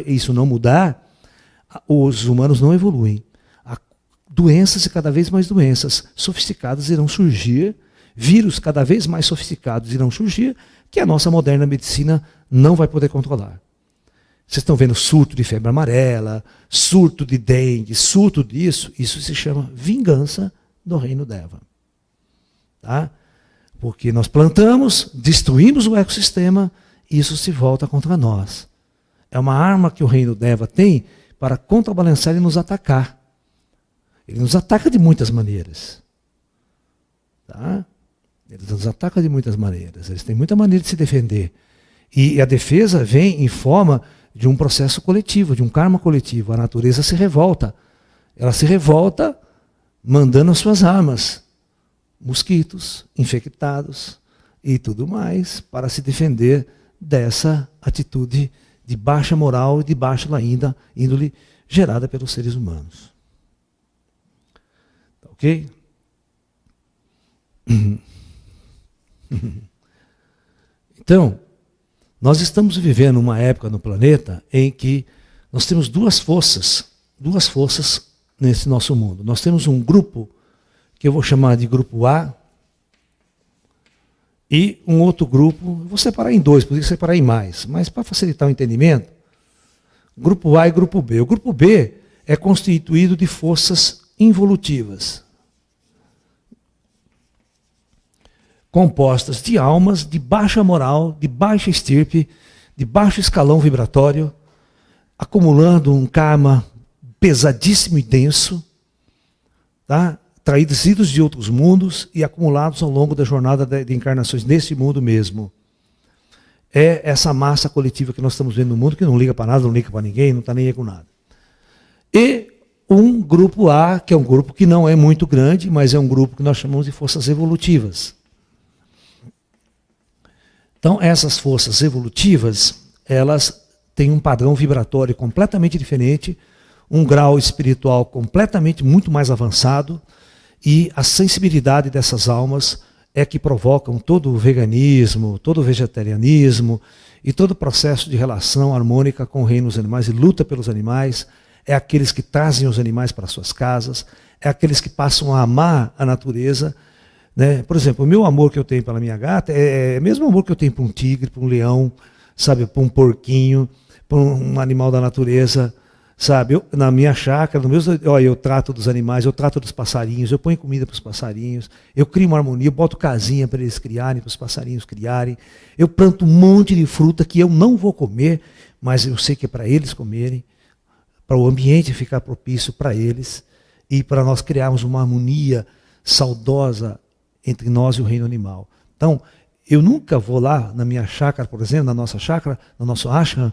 isso não mudar, os humanos não evoluem. Doenças e cada vez mais doenças sofisticadas irão surgir, vírus cada vez mais sofisticados irão surgir, que a nossa moderna medicina não vai poder controlar. Vocês estão vendo surto de febre amarela, surto de dengue, surto disso, isso se chama vingança do reino Deva. Tá? Porque nós plantamos, destruímos o ecossistema e isso se volta contra nós. É uma arma que o reino Deva tem para contrabalançar e nos atacar. Ele nos ataca de muitas maneiras. Tá? Ele nos ataca de muitas maneiras. Eles têm muita maneira de se defender. E a defesa vem em forma de um processo coletivo, de um karma coletivo. A natureza se revolta. Ela se revolta mandando as suas armas. Mosquitos, infectados e tudo mais, para se defender dessa atitude de baixa moral e de baixa índole gerada pelos seres humanos. Tá ok? Então, nós estamos vivendo uma época no planeta em que nós temos duas forças nesse nosso mundo. Nós temos um grupo que eu vou chamar de grupo A, e um outro grupo, vou separar em dois, poderia separar em mais, mas para facilitar o entendimento, grupo A e grupo B. O grupo B é constituído de forças involutivas, compostas de almas de baixa moral, de baixa estirpe, de baixo escalão vibratório, acumulando um karma pesadíssimo e denso, tá? Trazidos de outros mundos e acumulados ao longo da jornada de encarnações nesse mundo mesmo. É essa massa coletiva que nós estamos vendo no mundo, que não liga para nada, não liga para ninguém, não está nem aí com nada. E um grupo A, que é um grupo que não é muito grande, mas é um grupo que nós chamamos de forças evolutivas. Então, essas forças evolutivas, elas têm um padrão vibratório completamente diferente, um grau espiritual completamente muito mais avançado, e a sensibilidade dessas almas é que provocam todo o veganismo, todo o vegetarianismo e todo o processo de relação harmônica com o reino dos animais e luta pelos animais. É aqueles que trazem os animais para suas casas, é aqueles que passam a amar a natureza. Né? Por exemplo, o meu amor que eu tenho pela minha gata é o mesmo amor que eu tenho para um tigre, para um leão, sabe, para um porquinho, para um animal da natureza. Sabe, na minha chácara, eu trato dos animais, eu trato dos passarinhos, eu ponho comida para os passarinhos, eu crio uma harmonia, eu boto casinha para eles criarem, para os passarinhos criarem, eu planto um monte de fruta que eu não vou comer, mas eu sei que é para eles comerem, para o ambiente ficar propício para eles e para nós criarmos uma harmonia saudosa entre nós e o reino animal. Então, eu nunca vou lá na minha chácara, por exemplo, na nossa chácara, no nosso ashram,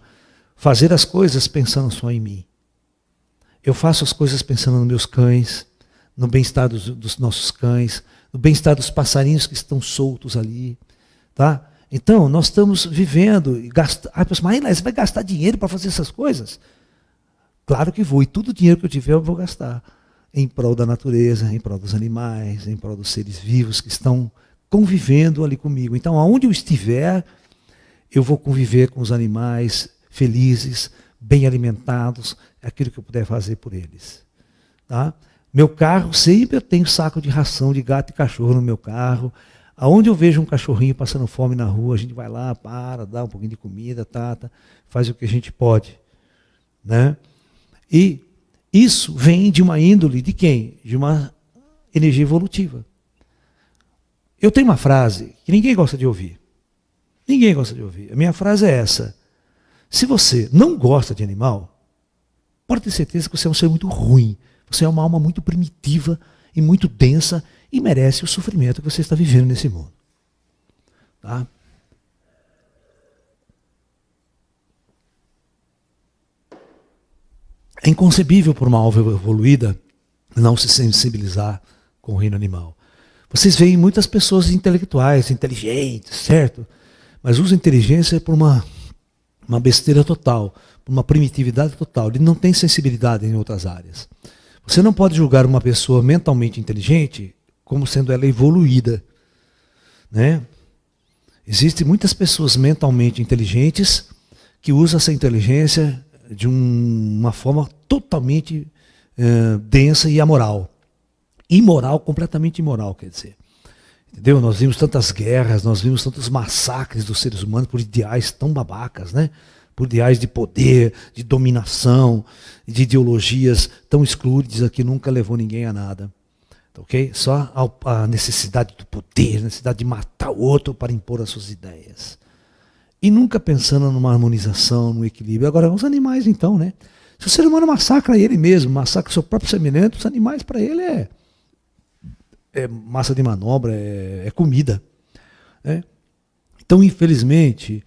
fazer as coisas pensando só em mim. Eu faço as coisas pensando nos meus cães, no bem-estar dos nossos cães, no bem-estar dos passarinhos que estão soltos ali. Tá? Então, nós estamos vivendo e gastando. Mas você vai gastar dinheiro para fazer essas coisas? Claro que vou, e todo o dinheiro que eu tiver eu vou gastar em prol da natureza, em prol dos animais, em prol dos seres vivos que estão convivendo ali comigo. Então, aonde eu estiver, eu vou conviver com os animais felizes, bem alimentados, aquilo que eu puder fazer por eles. Tá? Meu carro, sempre eu tenho saco de ração de gato e cachorro no meu carro. Aonde eu vejo um cachorrinho passando fome na rua, a gente vai lá, para, dá um pouquinho de comida, faz o que a gente pode. Né? E isso vem de uma índole de quem? De uma energia evolutiva. Eu tenho uma frase que ninguém gosta de ouvir. Ninguém gosta de ouvir. A minha frase é essa. Se você não gosta de animal, pode ter certeza que você é um ser muito ruim. Você é uma alma muito primitiva e muito densa e merece o sofrimento que você está vivendo nesse mundo. Tá? É inconcebível por uma alma evoluída não se sensibilizar com o reino animal. Vocês veem muitas pessoas intelectuais, inteligentes, certo? Mas usam inteligência por uma besteira total, por uma primitividade total. Ele não tem sensibilidade em outras áreas. Você não pode julgar uma pessoa mentalmente inteligente como sendo ela evoluída. Né? Existem muitas pessoas mentalmente inteligentes que usam essa inteligência de uma forma totalmente densa e amoral. Imoral, completamente imoral, quer dizer. Entendeu? Nós vimos tantas guerras, nós vimos tantos massacres dos seres humanos por ideais tão babacas, né? Por ideais de poder, de dominação, de ideologias tão excluídas que nunca levou ninguém a nada. Ok? Só a necessidade do poder, a necessidade de matar o outro para impor as suas ideias. E nunca pensando numa harmonização, no equilíbrio. Agora, os animais então, né? Se o ser humano massacra ele mesmo, massacra o seu próprio semelhante, os animais para ele é massa de manobra, é comida. Né? Então, infelizmente,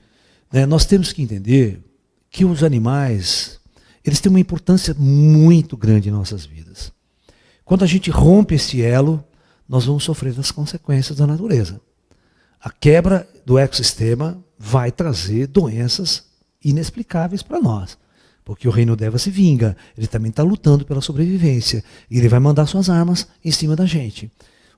né, nós temos que entender que os animais, eles têm uma importância muito grande em nossas vidas. Quando a gente rompe esse elo, nós vamos sofrer as consequências da natureza. A quebra do ecossistema vai trazer doenças inexplicáveis para nós. Porque o reino Deva se vinga, ele também está lutando pela sobrevivência. E ele vai mandar suas armas em cima da gente.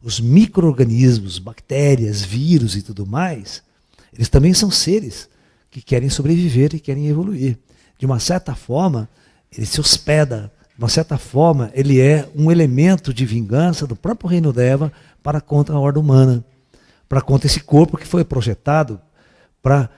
Os micro-organismos, bactérias, vírus e tudo mais, eles também são seres que querem sobreviver e querem evoluir. De uma certa forma, ele se hospeda. De uma certa forma, ele é um elemento de vingança do próprio reino Deva para contra a horda humana. Para contra esse corpo que foi projetado para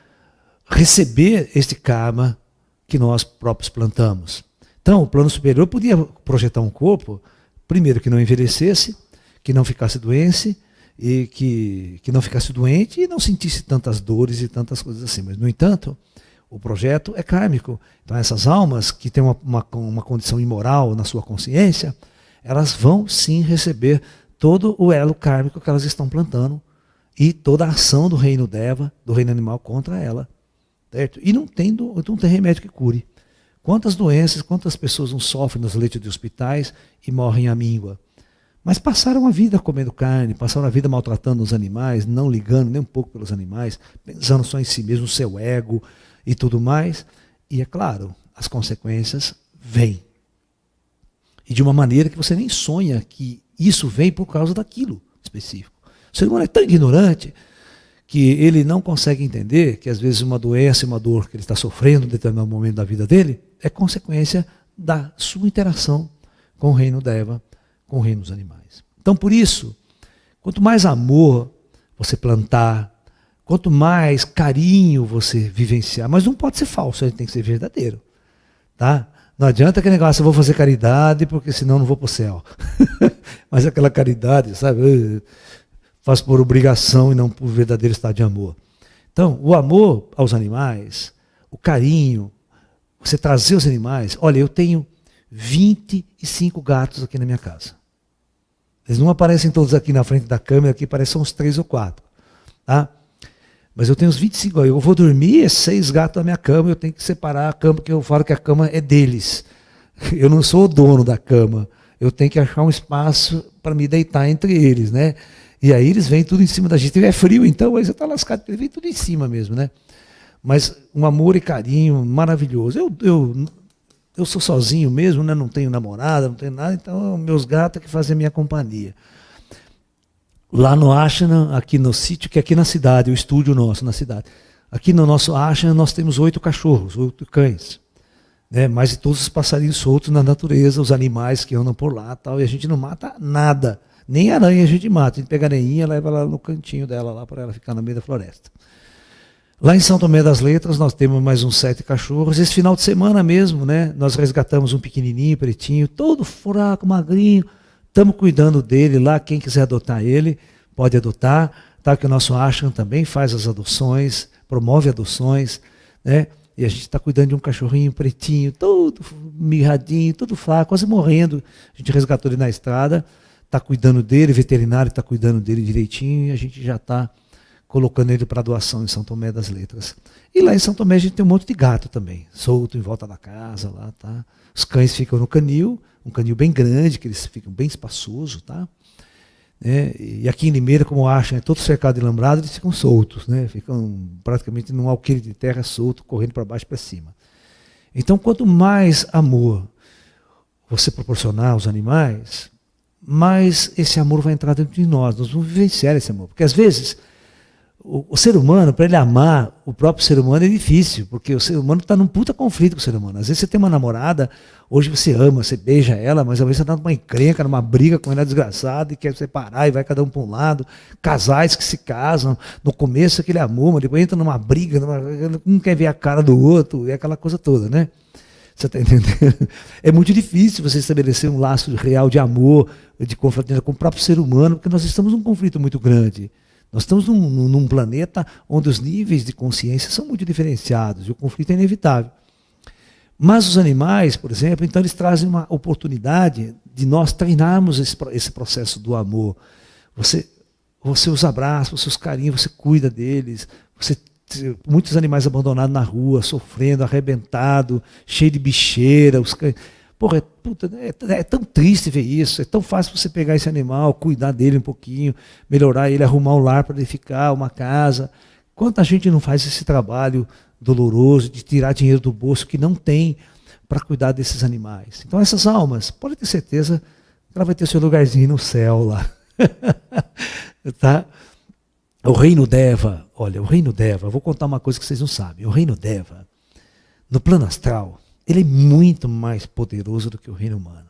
receber este karma que nós próprios plantamos. Então, o plano superior podia projetar um corpo, primeiro, que não envelhecesse, que não ficasse doente, e que não ficasse doente e não sentisse tantas dores e tantas coisas assim. Mas, no entanto, o projeto é kármico. Então, essas almas que têm uma condição imoral na sua consciência, elas vão sim receber todo o elo kármico que elas estão plantando e toda a ação do reino Deva, do reino animal, contra ela. Certo? E não tem remédio que cure. Quantas doenças, quantas pessoas não sofrem nos leitos de hospitais e morrem à míngua? Mas passaram a vida comendo carne, passaram a vida maltratando os animais, não ligando nem um pouco pelos animais, pensando só em si mesmo, no seu ego e tudo mais. E é claro, as consequências vêm. E de uma maneira que você nem sonha que isso vem por causa daquilo específico. O ser humano é tão ignorante que ele não consegue entender que às vezes uma doença e uma dor que ele está sofrendo em determinado momento da vida dele é consequência da sua interação com o reino Deva, com o reino dos animais. Então, por isso, quanto mais amor você plantar, quanto mais carinho você vivenciar, mas não pode ser falso, ele tem que ser verdadeiro. Tá? Não adianta aquele negócio, eu vou fazer caridade porque senão não vou para o céu. Mas aquela caridade, sabe, faz por obrigação e não por verdadeiro estado de amor. Então, o amor aos animais, o carinho, você trazer os animais. Olha, eu tenho 25 gatos aqui na minha casa. Eles não aparecem todos aqui na frente da câmera, aqui parecem uns 3 ou 4. Tá? Mas eu tenho uns 25, eu vou dormir, 6 gatos na minha cama, eu tenho que separar a cama, porque eu falo que a cama é deles. Eu não sou o dono da cama, eu tenho que achar um espaço para me deitar entre eles, né? E aí eles vêm tudo em cima da gente. Se é frio, então, aí você está lascado, ele vem tudo em cima mesmo, né? Mas um amor e carinho maravilhoso. Eu sou sozinho mesmo, né? Não tenho namorada, não tenho nada, então meus gatos que fazem a minha companhia. Lá no Ashram, aqui no sítio, que é aqui na cidade, o estúdio nosso na cidade. Aqui no nosso Ashram nós temos 8 cachorros, 8 cães. Né? Mais de todos os passarinhos soltos na natureza, os animais que andam por lá, tal, e a gente não mata nada. Nem aranha a gente mata. A gente pega a aranha e leva ela no cantinho dela, lá para ela ficar no meio da floresta. Lá em São Tomé das Letras nós temos mais uns 7 cachorros. Esse final de semana mesmo, né, nós resgatamos um pequenininho, pretinho, todo fraco, magrinho. Estamos cuidando dele lá. Quem quiser adotar ele, pode adotar. Tá, que o nosso Ashram também faz as adoções, promove adoções, né? E a gente está cuidando de um cachorrinho pretinho, todo mirradinho, todo fraco, quase morrendo. A gente resgatou ele na estrada, está cuidando dele, o veterinário está cuidando dele direitinho e a gente já está colocando ele para doação em São Tomé das Letras. E lá em São Tomé a gente tem um monte de gato também, solto em volta da casa lá, tá? Os cães ficam no canil, um canil bem grande, que eles ficam bem espaçoso, tá? E aqui em Limeira, como acham, é todo cercado de alambrado, eles ficam soltos, né? Ficam praticamente num alqueire de terra solto, correndo para baixo e para cima. Então, quanto mais amor você proporcionar aos animais, mais esse amor vai entrar dentro de nós. Nós vamos vivenciar esse amor. Porque às vezes o ser humano, para ele amar o próprio ser humano é difícil, porque o ser humano está num puta conflito com o ser humano. Às vezes você tem uma namorada, hoje você ama, você beija ela, mas às vezes você está numa encrenca, numa briga com ela desgraçada e quer separar e vai cada um para um lado. Casais que se casam, no começo aquele amor, mas depois entra numa briga, um quer ver a cara do outro, e aquela coisa toda, né? Você está entendendo? É muito difícil você estabelecer um laço real de amor, de confraternidade com o próprio ser humano, porque nós estamos num conflito muito grande. Nós estamos num planeta onde os níveis de consciência são muito diferenciados e o conflito é inevitável. Mas os animais, por exemplo, então eles trazem uma oportunidade de nós treinarmos esse processo do amor. Você os abraça, você os carinha, você cuida deles. Muitos animais abandonados na rua, sofrendo, arrebentado, cheio de bicheira. Porra, é tão triste ver isso, é tão fácil você pegar esse animal, cuidar dele um pouquinho, melhorar ele, arrumar um lar para ele ficar, uma casa. Quanta gente não faz esse trabalho doloroso de tirar dinheiro do bolso que não tem para cuidar desses animais. Então essas almas, pode ter certeza que ela vai ter seu lugarzinho no céu lá. Tá? O reino Deva, olha, o reino Deva, vou contar uma coisa que vocês não sabem. O reino Deva, no plano astral, ele é muito mais poderoso do que o reino humano,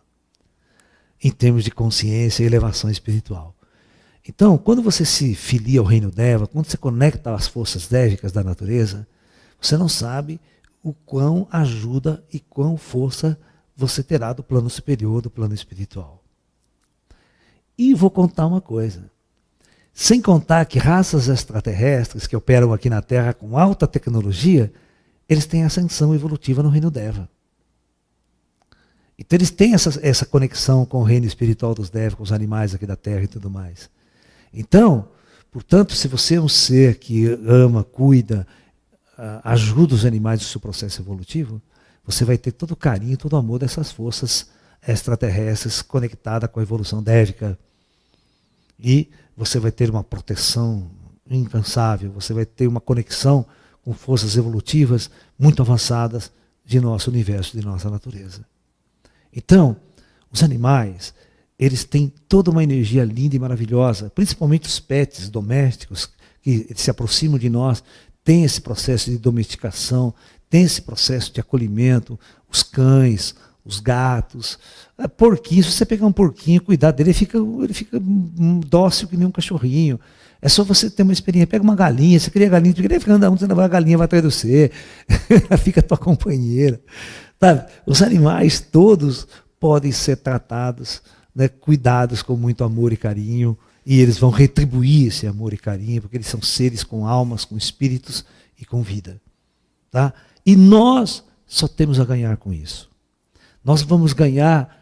em termos de consciência e elevação espiritual. Então, quando você se filia ao reino Deva, quando você conecta às forças dévicas da natureza, você não sabe o quão ajuda e quão força você terá do plano superior, do plano espiritual. E vou contar uma coisa. Sem contar que raças extraterrestres que operam aqui na Terra com alta tecnologia, eles têm ascensão evolutiva no reino Deva. Então eles têm essa conexão com o reino espiritual dos Deva, com os animais aqui da Terra e tudo mais. Então, portanto, se você é um ser que ama, cuida, ajuda os animais no seu processo evolutivo, você vai ter todo o carinho, todo o amor dessas forças extraterrestres conectadas com a evolução dévica. E você vai ter uma proteção incansável, você vai ter uma conexão com forças evolutivas muito avançadas de nosso universo, de nossa natureza. Então, os animais, eles têm toda uma energia linda e maravilhosa, principalmente os pets domésticos, que se aproximam de nós, têm esse processo de domesticação, têm esse processo de acolhimento, os cães, os gatos, porquinhos. Se você pegar um porquinho, cuidar dele, ele fica dócil que nem um cachorrinho. É só você ter uma experiência. Pega uma galinha, você cria galinha, você queria ficar andando, a galinha vai atrás de você, ela fica tua companheira. Sabe? Os animais todos podem ser tratados, né, cuidados com muito amor e carinho, e eles vão retribuir esse amor e carinho, porque eles são seres com almas, com espíritos e com vida. Tá? E nós só temos a ganhar com isso. Nós vamos ganhar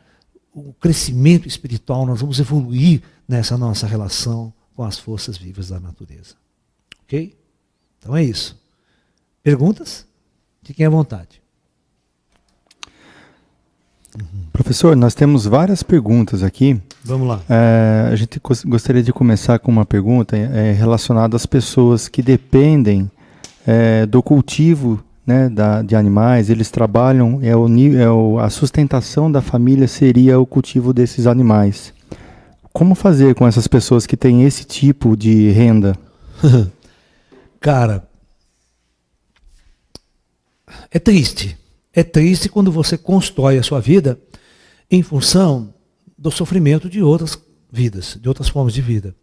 o crescimento espiritual, nós vamos evoluir nessa nossa relação com as forças vivas da natureza. Ok? Então é isso. Perguntas? Fiquem à vontade. Professor, nós temos várias perguntas aqui. Vamos lá. A gente gostaria de começar com uma pergunta relacionada às pessoas que dependem do cultivo, né, de animais. Eles trabalham, a sustentação da família seria o cultivo desses animais. Como fazer com essas pessoas que têm esse tipo de renda? Cara, é triste. É triste quando você constrói a sua vida em função do sofrimento de outras vidas, de outras formas de vida.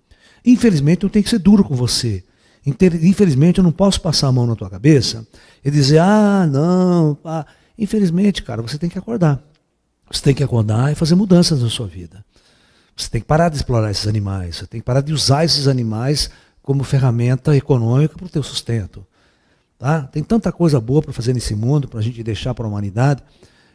Infelizmente, eu tenho que ser duro com você. Infelizmente, eu não posso passar a mão na tua cabeça e dizer, não, pá. Infelizmente, cara, você tem que acordar. Você tem que acordar e fazer mudanças na sua vida. Você tem que parar de explorar esses animais. Você tem que parar de usar esses animais como ferramenta econômica para o teu sustento. Tá? Tem tanta coisa boa para fazer nesse mundo, para a gente deixar para a humanidade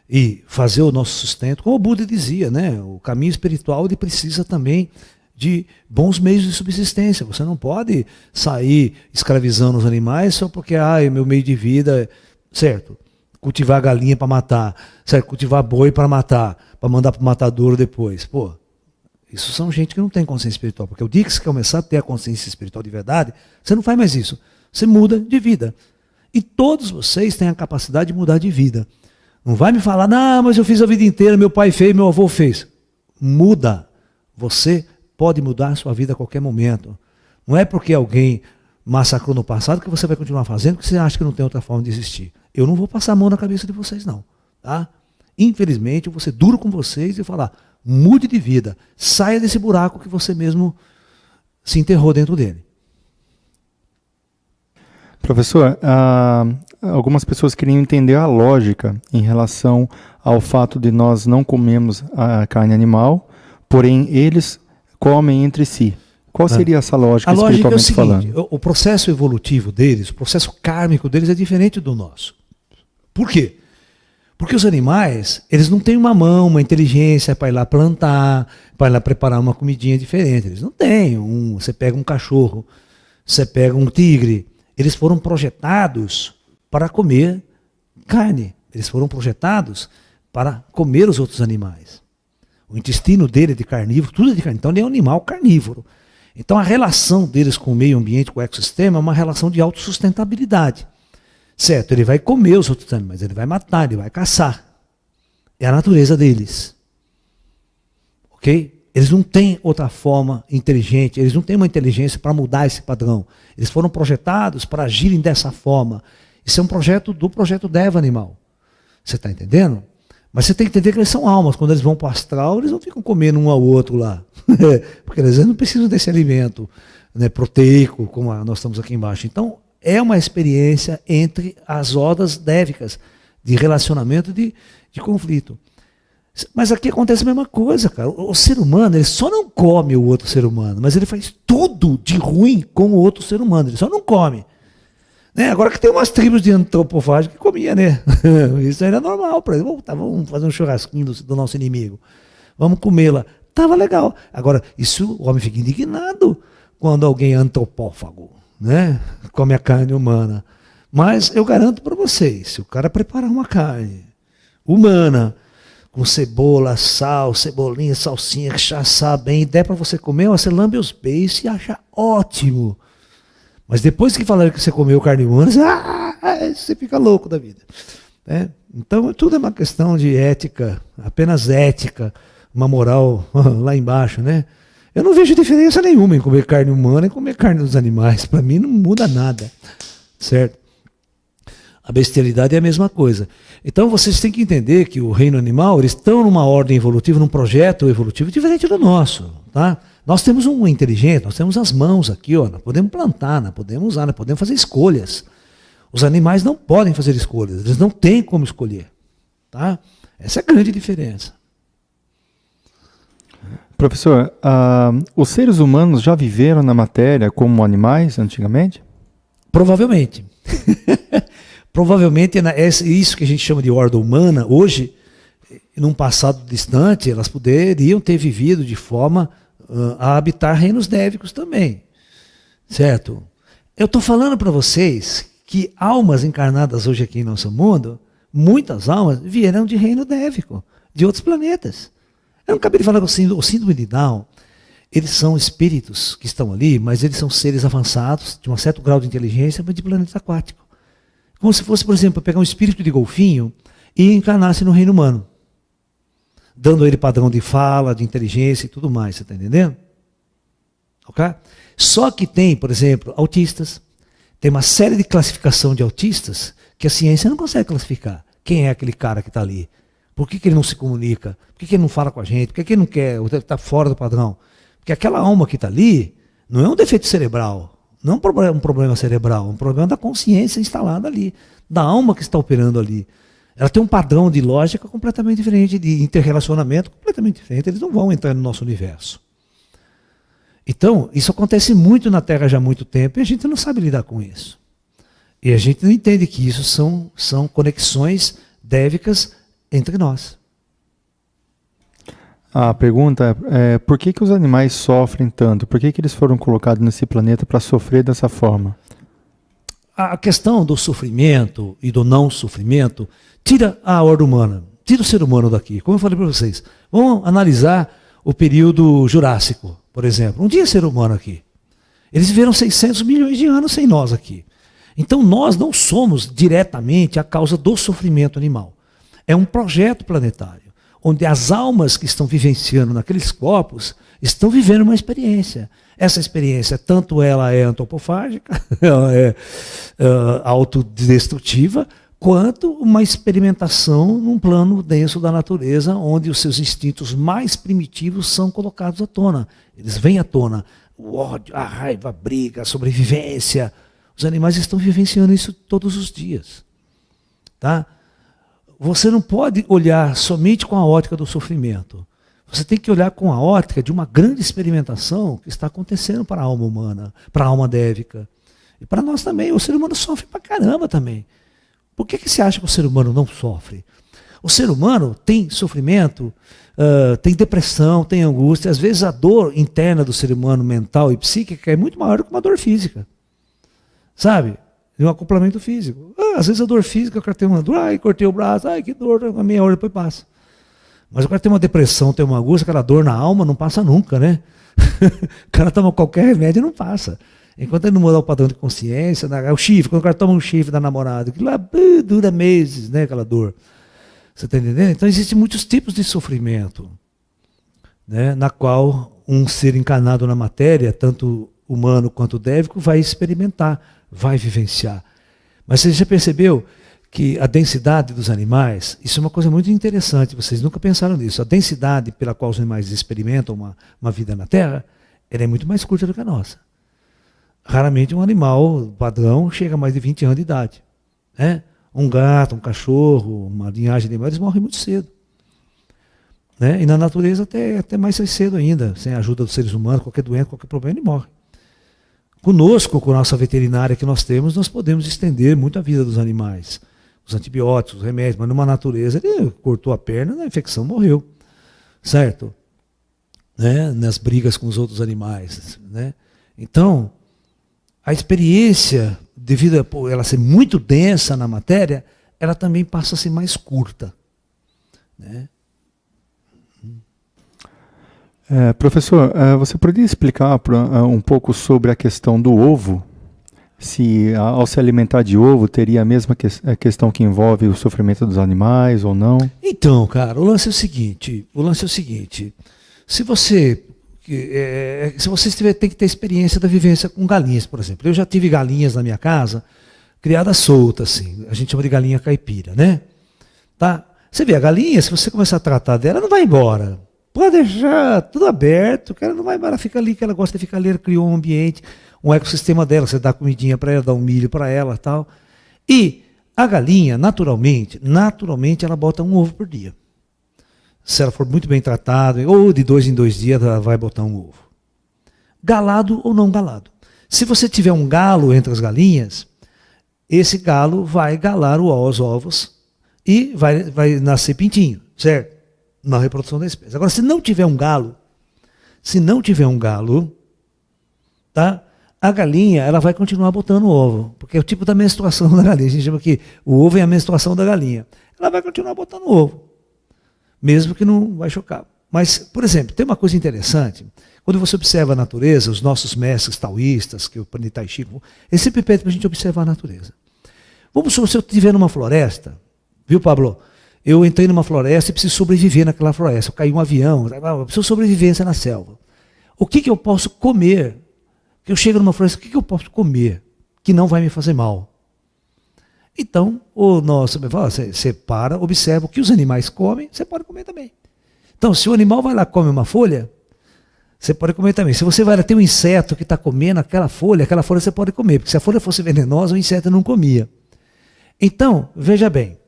e fazer o nosso sustento. Como o Buda dizia, né? O caminho espiritual ele precisa também de bons meios de subsistência. Você não pode sair escravizando os animais só porque meu meio de vida, certo? Cultivar galinha para matar, certo? Cultivar boi para matar, para mandar para o matadouro depois. Pô, isso são gente que não tem consciência espiritual. Porque o dia que você começar a ter a consciência espiritual de verdade, você não faz mais isso. Você muda de vida. E todos vocês têm a capacidade de mudar de vida. Não vai me falar, não, mas eu fiz a vida inteira, meu pai fez, meu avô fez. Muda. Você pode mudar a sua vida a qualquer momento. Não é porque alguém massacrou no passado que você vai continuar fazendo, porque você acha que não tem outra forma de existir. Eu não vou passar a mão na cabeça de vocês, não. Tá? Infelizmente, eu vou ser duro com vocês e falar, mude de vida. Saia desse buraco que você mesmo se enterrou dentro dele. Professor, algumas pessoas queriam entender a lógica em relação ao fato de nós não comemos a carne animal, porém eles comem entre si. Qual seria essa lógica espiritualmente falando? A lógica é o seguinte, o processo evolutivo deles, o processo kármico deles é diferente do nosso. Por quê? Porque os animais, eles não têm uma mão, uma inteligência para ir lá plantar, para ir lá preparar uma comidinha diferente. Eles não têm. Você pega um cachorro, você pega um tigre. Eles foram projetados para comer carne. Eles foram projetados para comer os outros animais. O intestino dele é de carnívoro, tudo é de carne. Então ele é um animal carnívoro. Então a relação deles com o meio ambiente, com o ecossistema, é uma relação de autossustentabilidade. Certo, ele vai comer os outros animais, ele vai matar, ele vai caçar. É a natureza deles. Ok? Eles não têm outra forma inteligente, eles não têm uma inteligência para mudar esse padrão. Eles foram projetados para agirem dessa forma. Isso é um projeto do projeto Deva Animal. Você está entendendo? Mas você tem que entender que eles são almas. Quando eles vão para o astral, eles não ficam comendo um ao outro lá. Porque eles não precisam desse alimento, né, proteico, como nós estamos aqui embaixo. Então, é uma experiência entre as rodas dévicas, de relacionamento, de conflito. Mas aqui acontece a mesma coisa, cara. O ser humano, ele só não come o outro ser humano, mas ele faz tudo de ruim com o outro ser humano. Ele só não come. Né? Agora que tem umas tribos de antropofágicos que comia, né? Isso era normal para eles. Vamos fazer um churrasquinho do nosso inimigo. Vamos comê-la. Tava legal. Agora, isso o homem fica indignado quando alguém é antropófago, né? Come a carne humana. Mas eu garanto para vocês, se o cara preparar uma carne humana, com cebola, sal, cebolinha, salsinha, cachaçar bem, e der para você comer, você lambe os beijos e acha ótimo. Mas depois que falaram que você comeu carne humana, você fica louco da vida. Né? Então tudo é uma questão de ética, apenas ética, uma moral lá embaixo, né? Eu não vejo diferença nenhuma em comer carne humana e comer carne dos animais. Para mim não muda nada, certo? A bestialidade é a mesma coisa. Então vocês têm que entender que o reino animal, eles estão numa ordem evolutiva, num projeto evolutivo diferente do nosso. Tá? Nós temos um inteligente, nós temos as mãos aqui, ó, nós podemos plantar, nós podemos usar, nós podemos fazer escolhas. Os animais não podem fazer escolhas, eles não têm como escolher. Tá? Essa é a grande diferença. Professor, os seres humanos já viveram na matéria como animais antigamente? Provavelmente. Provavelmente isso que a gente chama de horda humana, hoje, num passado distante, elas poderiam ter vivido de forma a habitar reinos dévicos também. Certo? Eu estou falando para vocês que almas encarnadas hoje aqui em nosso mundo, muitas almas vieram de reino dévico, de outros planetas. Eu não acabei de falar que o síndrome de Down, eles são espíritos que estão ali, mas eles são seres avançados, de um certo grau de inteligência, mas de planeta aquático. Como se fosse, por exemplo, pegar um espírito de golfinho e encarnar-se no reino humano, dando a ele padrão de fala, de inteligência e tudo mais, você está entendendo? Okay? Só que tem, por exemplo, autistas, tem uma série de classificação de autistas que a ciência não consegue classificar. Quem é aquele cara que está ali? Por que ele não se comunica? Por que ele não fala com a gente? Por que ele não quer? Está fora do padrão? Porque aquela alma que está ali não é um defeito cerebral, não é um problema cerebral, é um problema da consciência instalada ali, da alma que está operando ali. Ela tem um padrão de lógica completamente diferente, de interrelacionamento completamente diferente. Eles não vão entrar no nosso universo. Então, isso acontece muito na Terra já há muito tempo e a gente não sabe lidar com isso. E a gente não entende que isso são conexões dévicas entre nós. A pergunta é por que os animais sofrem tanto? Por que eles foram colocados nesse planeta para sofrer dessa forma? A questão do sofrimento e do não sofrimento tira a ordem humana, tira o ser humano daqui. Como eu falei para vocês, vamos analisar o período Jurássico, por exemplo. Um dia ser humano aqui. Eles viveram 600 milhões de anos sem nós aqui. Então nós não somos diretamente a causa do sofrimento animal. É um projeto planetário, onde as almas que estão vivenciando naqueles corpos estão vivendo uma experiência. Essa experiência, tanto ela é antropofágica, ela é autodestrutiva, quanto uma experimentação num plano denso da natureza, onde os seus instintos mais primitivos são colocados à tona. Eles vêm à tona. O ódio, a raiva, a briga, a sobrevivência. Os animais estão vivenciando isso todos os dias. Tá? Você não pode olhar somente com a ótica do sofrimento. Você tem que olhar com a ótica de uma grande experimentação que está acontecendo para a alma humana, para a alma dévica. E para nós também. O ser humano sofre pra caramba também. Por que você acha que o ser humano não sofre? O ser humano tem sofrimento, tem depressão, tem angústia. Às vezes a dor interna do ser humano, mental e psíquica, é muito maior do que uma dor física. Sabe? É um acoplamento físico. Às vezes a dor física, o cara tem uma dor, ai, cortei o braço, ai, que dor, uma meia hora depois passa. Mas o cara tem uma depressão, tem uma angústia, aquela dor na alma não passa nunca, né? O cara toma qualquer remédio e não passa. Enquanto ele não mudar o padrão de consciência, o chifre, quando o cara toma um chifre da namorada, que lá dura meses, né, aquela dor. Você está entendendo? Então existem muitos tipos de sofrimento, né, na qual um ser encarnado na matéria, tanto humano quanto dévico, vai experimentar, vai vivenciar. Mas você já percebeu que a densidade dos animais, isso é uma coisa muito interessante, vocês nunca pensaram nisso. A densidade pela qual os animais experimentam uma vida na Terra, ela é muito mais curta do que a nossa. Raramente um animal padrão chega a mais de 20 anos de idade. Né? Um gato, um cachorro, uma linhagem de animais, eles morrem muito cedo. Né? E na natureza até mais cedo ainda, sem a ajuda dos seres humanos, qualquer doença, qualquer problema, ele morre. Conosco, com a nossa veterinária que nós temos, nós podemos estender muito a vida dos animais. Os antibióticos, os remédios, mas numa natureza ele cortou a perna, a infecção morreu. Certo? Né? Nas brigas com os outros animais. Né? Então, a experiência, devido a ela ser muito densa na matéria, ela também passa a ser mais curta. Né? Professor, você poderia explicar um pouco sobre a questão do ovo? Se ao se alimentar de ovo teria a mesma questão que envolve o sofrimento dos animais ou não? Então, cara, o lance é o seguinte, se você tem que ter experiência da vivência com galinhas, por exemplo. Eu já tive galinhas na minha casa, criadas soltas, assim, a gente chama de galinha caipira, né? Tá? Você vê, a galinha, se você começar a tratar dela, ela não vai embora. Pode deixar tudo aberto, que ela não vai embora, ela fica ali, que ela gosta de ficar ali, ela criou um ambiente, um ecossistema dela, você dá comidinha para ela, dá um milho para ela, tal. E a galinha, naturalmente, ela bota um ovo por dia. Se ela for muito bem tratada, ou de 2 em 2 dias, ela vai botar um ovo. Galado ou não galado. Se você tiver um galo entre as galinhas, esse galo vai galar os ovos e vai nascer pintinho, certo? Na reprodução da espécie. Agora, se não tiver um galo, tá? A galinha ela vai continuar botando ovo, porque é o tipo da menstruação da galinha. A gente chama que o ovo é a menstruação da galinha. Ela vai continuar botando ovo, mesmo que não vai chocar. Mas, por exemplo, tem uma coisa interessante. Quando você observa a natureza, os nossos mestres taoístas, que o Panitai Chico, eles sempre pedem para a gente observar a natureza. Vamos supor, se eu estiver numa floresta, viu, Pablo? Eu entrei numa floresta e preciso sobreviver naquela floresta. Caiu um avião, eu preciso sobrevivência na selva. O que eu posso comer? Que eu chego numa floresta, o que eu posso comer que não vai me fazer mal? Então, você para, observa o que os animais comem, você pode comer também. Então, se o animal vai lá e come uma folha, você pode comer também. Se você vai ter um inseto que está comendo aquela folha você pode comer, porque se a folha fosse venenosa, o inseto não comia. Então, veja bem,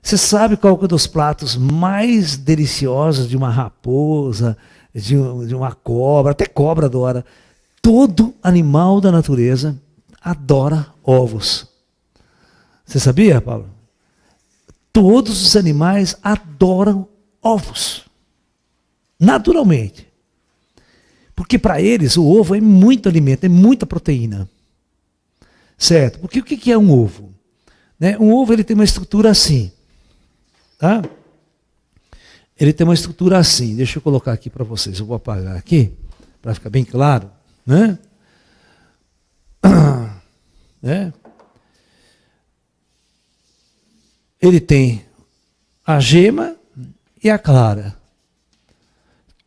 você sabe qual é um dos pratos mais deliciosos de uma raposa, de uma cobra, até cobra adora. Todo animal da natureza adora ovos. Você sabia, Paulo? Todos os animais adoram ovos. Naturalmente. Porque para eles o ovo é muito alimento, é muita proteína. Certo? Porque o que é um ovo? Né? Um ovo ele tem uma estrutura assim. Tá? Ele tem uma estrutura assim. Deixa eu colocar aqui para vocês. Eu vou apagar aqui, para ficar bem claro. Né? Né? Ele tem a gema e a clara.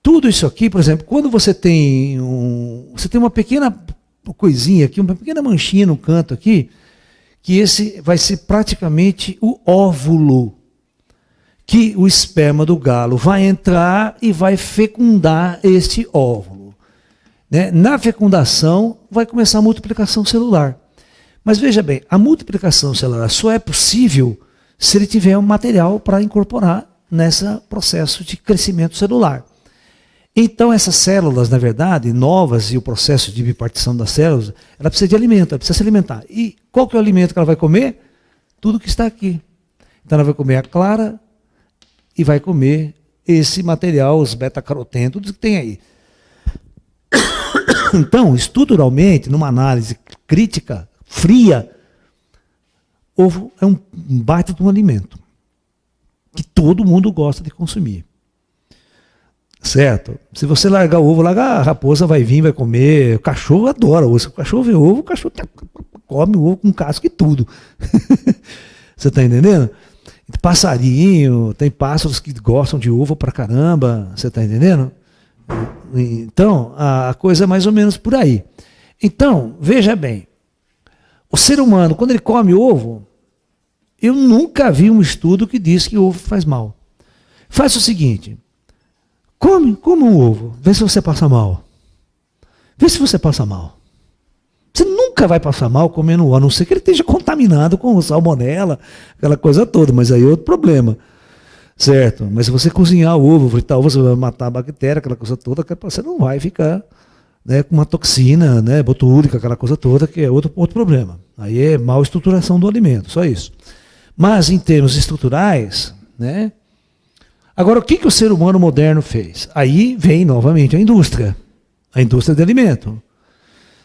Tudo isso aqui, por exemplo, quando você tem uma pequena coisinha aqui, uma pequena manchinha no canto aqui, que esse vai ser praticamente o óvulo, que o esperma do galo vai entrar e vai fecundar este óvulo. Né? Na fecundação vai começar a multiplicação celular. Mas veja bem, a multiplicação celular só é possível se ele tiver um material para incorporar nesse processo de crescimento celular. Então essas células, na verdade, novas, e o processo de bipartição das células, ela precisa de alimento, ela precisa se alimentar. E qual que é o alimento que ela vai comer? Tudo que está aqui. Então ela vai comer a clara e vai comer esse material, os beta-carotenos, tudo que tem aí. Então, estruturalmente, numa análise crítica, fria, ovo é um baita de um alimento que todo mundo gosta de consumir. Certo? Se você largar o ovo, a raposa vai vir, vai comer. O cachorro adora ovo. Se o cachorro vê ovo, o cachorro come o ovo com casco e tudo. Você está entendendo? Passarinho, tem pássaros que gostam de ovo pra caramba. Você está entendendo? Então, a coisa é mais ou menos por aí. Então, veja bem. O ser humano, quando ele come ovo, eu nunca vi um estudo que diz que ovo faz mal. Faça o seguinte. Come um ovo, vê se você passa mal. Vê se você passa mal. Você nunca vai passar mal comendo ovo, a não ser que ele esteja contaminado com salmonela, aquela coisa toda, mas aí é outro problema. Certo? Mas se você cozinhar o ovo, fritar o ovo, você vai matar a bactéria, aquela coisa toda, você não vai ficar, né, com uma toxina, né, botulínica, aquela coisa toda, que é outro problema. Aí é mal estruturação do alimento, só isso. Mas em termos estruturais, né? Agora, o que o ser humano moderno fez? Aí vem novamente a indústria de alimento.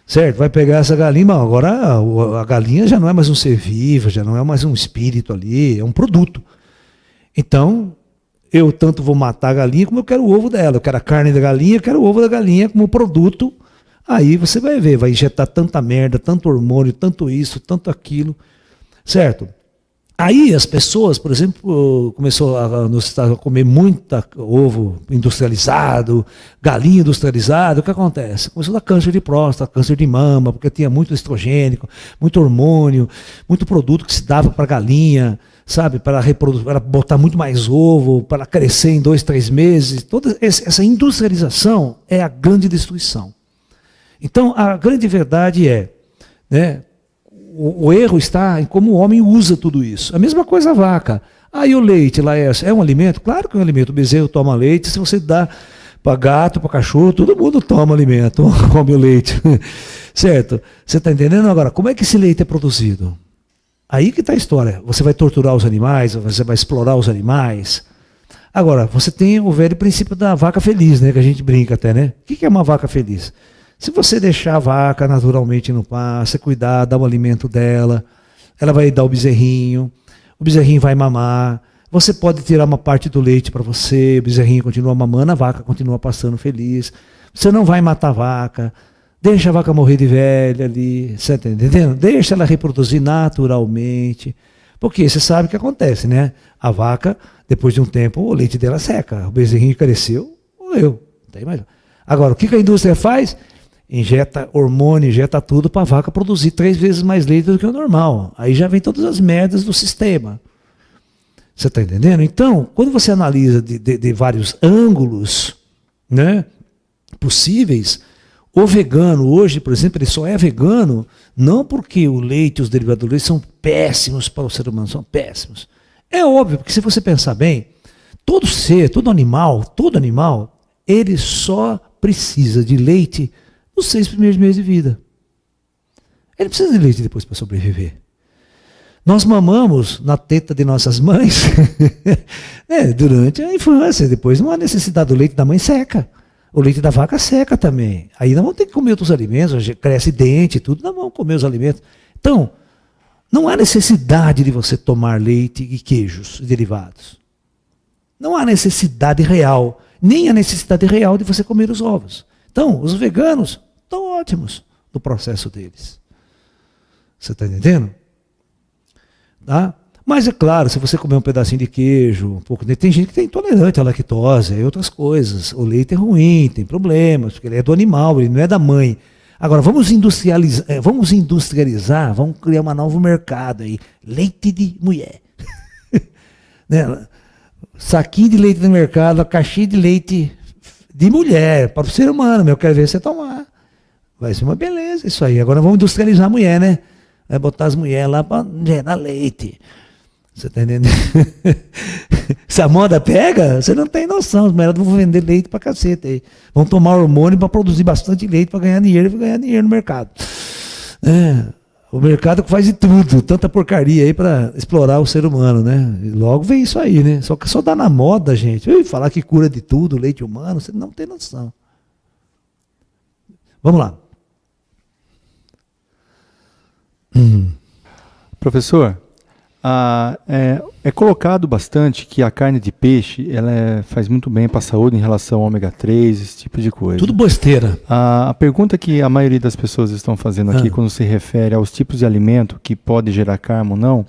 Certo? Vai pegar essa galinha, mas agora a galinha já não é mais um ser vivo, já não é mais um espírito ali, é um produto. Então, eu tanto vou matar a galinha como eu quero o ovo dela. Eu quero a carne da galinha, eu quero o ovo da galinha como produto. Aí você vai ver, vai injetar tanta merda, tanto hormônio, tanto isso, tanto aquilo. Certo? Aí as pessoas, por exemplo, começou a comer muita ovo industrializado, galinha industrializada. O que acontece? Começou a dar câncer de próstata, câncer de mama, porque tinha muito estrogênico, muito hormônio, muito produto que se dava para a galinha, sabe, para reproduzir, para botar muito mais ovo, para crescer em 2, 3 meses. Toda essa industrialização é a grande destruição. Então, a grande verdade é, né, o erro está em como o homem usa tudo isso. A mesma coisa a vaca. Aí o leite lá é um alimento? Claro que é um alimento. O bezerro toma leite. Se você dá para gato, para cachorro, todo mundo toma alimento, come o leite. Certo? Você está entendendo? Agora, como é que esse leite é produzido? Aí que está a história. Você vai torturar os animais, você vai explorar os animais. Agora, você tem o velho princípio da vaca feliz, né? Que a gente brinca até, né? O que é uma vaca feliz? Se você deixar a vaca naturalmente no pasto, cuidar, dar o alimento dela, ela vai dar o bezerrinho vai mamar, você pode tirar uma parte do leite para você, o bezerrinho continua mamando, a vaca continua pastando feliz, você não vai matar a vaca, deixa a vaca morrer de velha ali, você está entendendo? Deixa ela reproduzir naturalmente, porque você sabe o que acontece, né? A vaca, depois de um tempo, o leite dela seca, o bezerrinho cresceu, morreu, não tem mais. Agora, o que a indústria faz? Injeta hormônio, injeta tudo para a vaca produzir 3 vezes mais leite do que o normal. Aí já vem todas as merdas do sistema. Você está entendendo? Então, quando você analisa de vários ângulos, né, possíveis, o vegano hoje, por exemplo, ele só é vegano não porque o leite e os derivados do leite são péssimos para o ser humano, são péssimos. É óbvio, porque se você pensar bem, todo ser, todo animal, ele só precisa de leite nos 6 primeiros meses de vida. Ele precisa de leite depois para sobreviver. Nós mamamos na teta de nossas mães durante a infância, depois não há necessidade, do leite da mãe seca. O leite da vaca seca também. Aí nós vamos ter que comer outros alimentos, cresce dente e tudo, nós vamos comer os alimentos. Então, não há necessidade de você tomar leite e queijos e derivados. Não há necessidade real, nem a necessidade real de você comer os ovos. Então, os veganos estão ótimos no processo deles. Você está entendendo? Tá? Mas é claro, se você comer um pedacinho de queijo, um pouco de... tem gente que tem intolerante à lactose e outras coisas. O leite é ruim, tem problemas, porque ele é do animal, ele não é da mãe. Agora, vamos industrializar, vamos criar um novo mercado aí. Leite de mulher. Né? Saquinho de leite no mercado, caixinha de leite de mulher, para o ser humano, eu quero ver você tomar. Vai ser uma beleza isso aí. Agora vamos industrializar a mulher, né? Vai botar as mulheres lá para gerar leite. Você está entendendo? Se a moda pega, você não tem noção. As mulheres vão vender leite para cacete aí. Vão tomar hormônio para produzir bastante leite para ganhar dinheiro no mercado. O mercado que faz de tudo, tanta porcaria aí para explorar o ser humano, né? E logo vem isso aí, né? Só que só dá na moda, gente. Falar que cura de tudo, leite humano, você não tem noção. Vamos lá. Professor, é colocado bastante que a carne de peixe faz muito bem para a saúde em relação ao ômega 3, esse tipo de coisa. Tudo besteira. A pergunta que a maioria das pessoas estão fazendo aqui, quando se refere aos tipos de alimento que pode gerar karma ou não,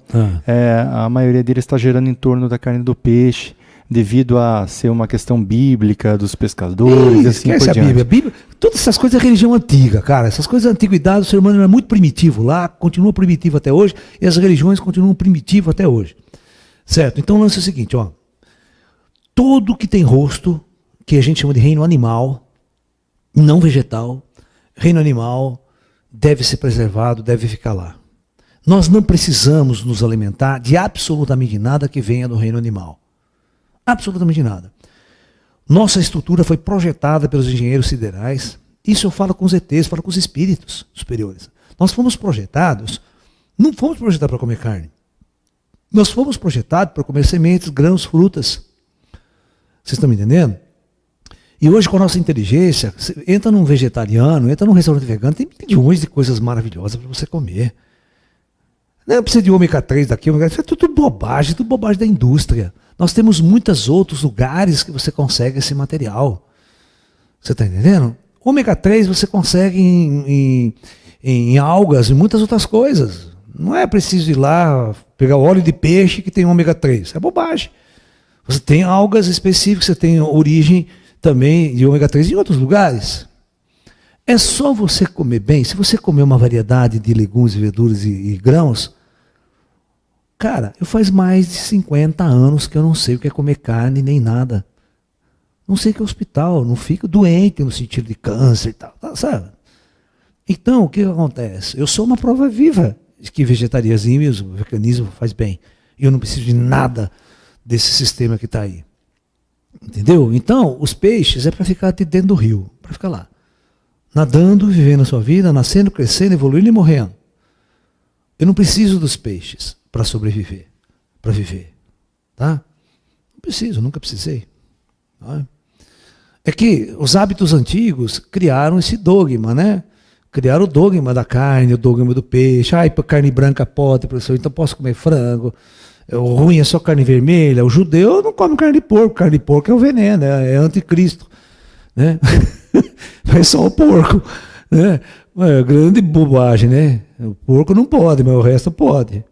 a maioria deles está gerando em torno da carne do peixe, devido a ser uma questão bíblica dos pescadores, assim por diante. A Bíblia, todas essas coisas é religião antiga, cara. Essas coisas da antiguidade, o ser humano era muito primitivo lá, continua primitivo até hoje, e as religiões continuam primitivas até hoje. Certo? Então o lance é o seguinte, ó. Tudo que tem rosto, que a gente chama de reino animal, não vegetal, reino animal, deve ser preservado, deve ficar lá. Nós não precisamos nos alimentar de absolutamente nada que venha do reino animal. Absolutamente nada. Nossa estrutura foi projetada pelos engenheiros siderais. Isso eu falo com os ETs, falo com os espíritos superiores. Nós fomos projetados, não fomos projetados para comer carne. Nós fomos projetados para comer sementes, grãos, frutas. Vocês estão me entendendo? E hoje, com a nossa inteligência, você entra num vegetariano, entra num restaurante vegano, tem milhões de coisas maravilhosas para você comer. Não precisa de ômega 3 daqui, ômega 3, isso é tudo bobagem da indústria. Nós temos muitos outros lugares que você consegue esse material. Você está entendendo? Ômega 3 você consegue em algas e muitas outras coisas. Não é preciso ir lá pegar óleo de peixe que tem ômega 3. É bobagem. Você tem algas específicas, você tem origem também de ômega 3 em outros lugares. É só você comer bem. Se você comer uma variedade de legumes, verduras e grãos, cara, eu faz mais de 50 anos que eu não sei o que é comer carne nem nada. Não sei o que é hospital, não fico doente no sentido de câncer e tal, sabe? Então, o que acontece? Eu sou uma prova viva de que vegetarianismo, veganismo faz bem. E eu não preciso de nada desse sistema que está aí. Entendeu? Então, os peixes é para ficar dentro do rio, para ficar lá. Nadando, vivendo a sua vida, nascendo, crescendo, evoluindo e morrendo. Eu não preciso dos peixes para sobreviver, para viver. Tá? Não preciso, nunca precisei. Tá? É que os hábitos antigos criaram esse dogma, né? Criaram o dogma da carne, o dogma do peixe. Carne branca pode, professor, então posso comer frango. O ruim é só carne vermelha. O judeu não come carne de porco. Carne de porco é o veneno, é anticristo. Né? Mas só o porco. Né? É grande bobagem, né? O porco não pode, mas o resto pode.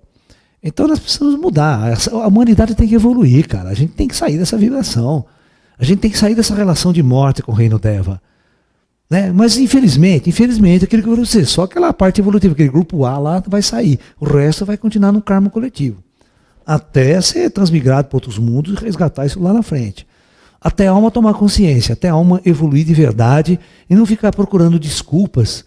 Então nós precisamos mudar. A humanidade tem que evoluir, cara. A gente tem que sair dessa vibração. A gente tem que sair dessa relação de morte com o reino Deva. Né? Mas infelizmente, aquilo que eu vou dizer, só aquela parte evolutiva, aquele grupo A lá vai sair. O resto vai continuar no karma coletivo. Até ser transmigrado para outros mundos e resgatar isso lá na frente. até a alma tomar consciência, até a alma evoluir de verdade e não ficar procurando desculpas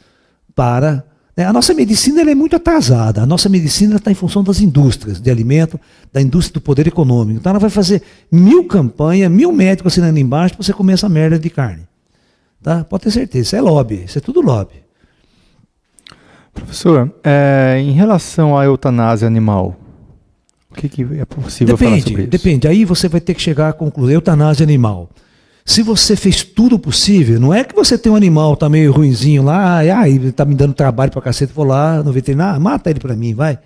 para... Né? A nossa medicina ela é muito atrasada, a nossa medicina está em função das indústrias de alimento, da indústria do poder econômico. Então ela vai fazer 1000 campanhas, 1000 médicos assinando embaixo para você comer essa merda de carne. Tá? Pode ter certeza, isso é lobby, isso é tudo lobby. Professor, em relação à eutanásia animal, o que é possível falar sobre isso? Depende, aí você vai ter que chegar à conclusão, eutanásia animal. Se você fez tudo possível, não é que você tem um animal, tá meio ruinzinho lá, ele tá me dando trabalho pra cacete, vou lá no veterinário, mata ele pra mim, vai.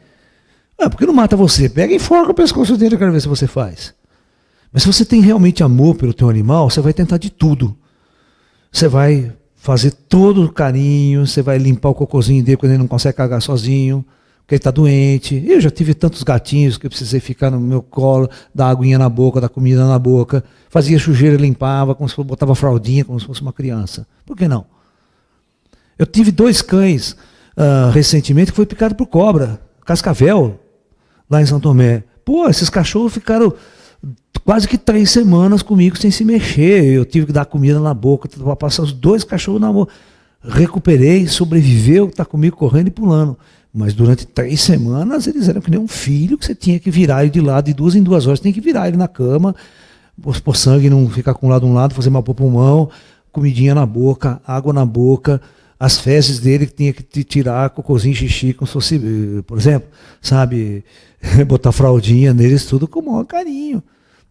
Por que não mata você? Pega e enforca o pescoço dele, eu quero ver se você faz. Mas se você tem realmente amor pelo teu animal, você vai tentar de tudo. Você vai fazer todo o carinho, você vai limpar o cocôzinho dele quando ele não consegue cagar sozinho, porque ele está doente. Eu já tive tantos gatinhos que eu precisei ficar no meu colo, dar aguinha na boca, dar comida na boca, fazia sujeira, limpava, como se fosse, botava fraldinha, como se fosse uma criança. Por que não? Eu tive 2 cães recentemente que foi picado por cobra, cascavel, lá em São Tomé. Pô, esses cachorros ficaram quase que 3 semanas comigo sem se mexer. Eu tive que dar comida na boca, passar os 2 cachorros na boca. Recuperei, sobreviveu, está comigo correndo e pulando. Mas durante 3 semanas eles eram que nem um filho que você tinha que virar ele de lado, de 2 em 2 horas, você tem que virar ele na cama, por sangue não ficar com um lado, fazer mal pro pulmão, comidinha na boca, água na boca, as fezes dele que tinha que tirar, cocôzinho, xixi, como se fosse, por exemplo, sabe, botar fraldinha neles, tudo com o maior carinho.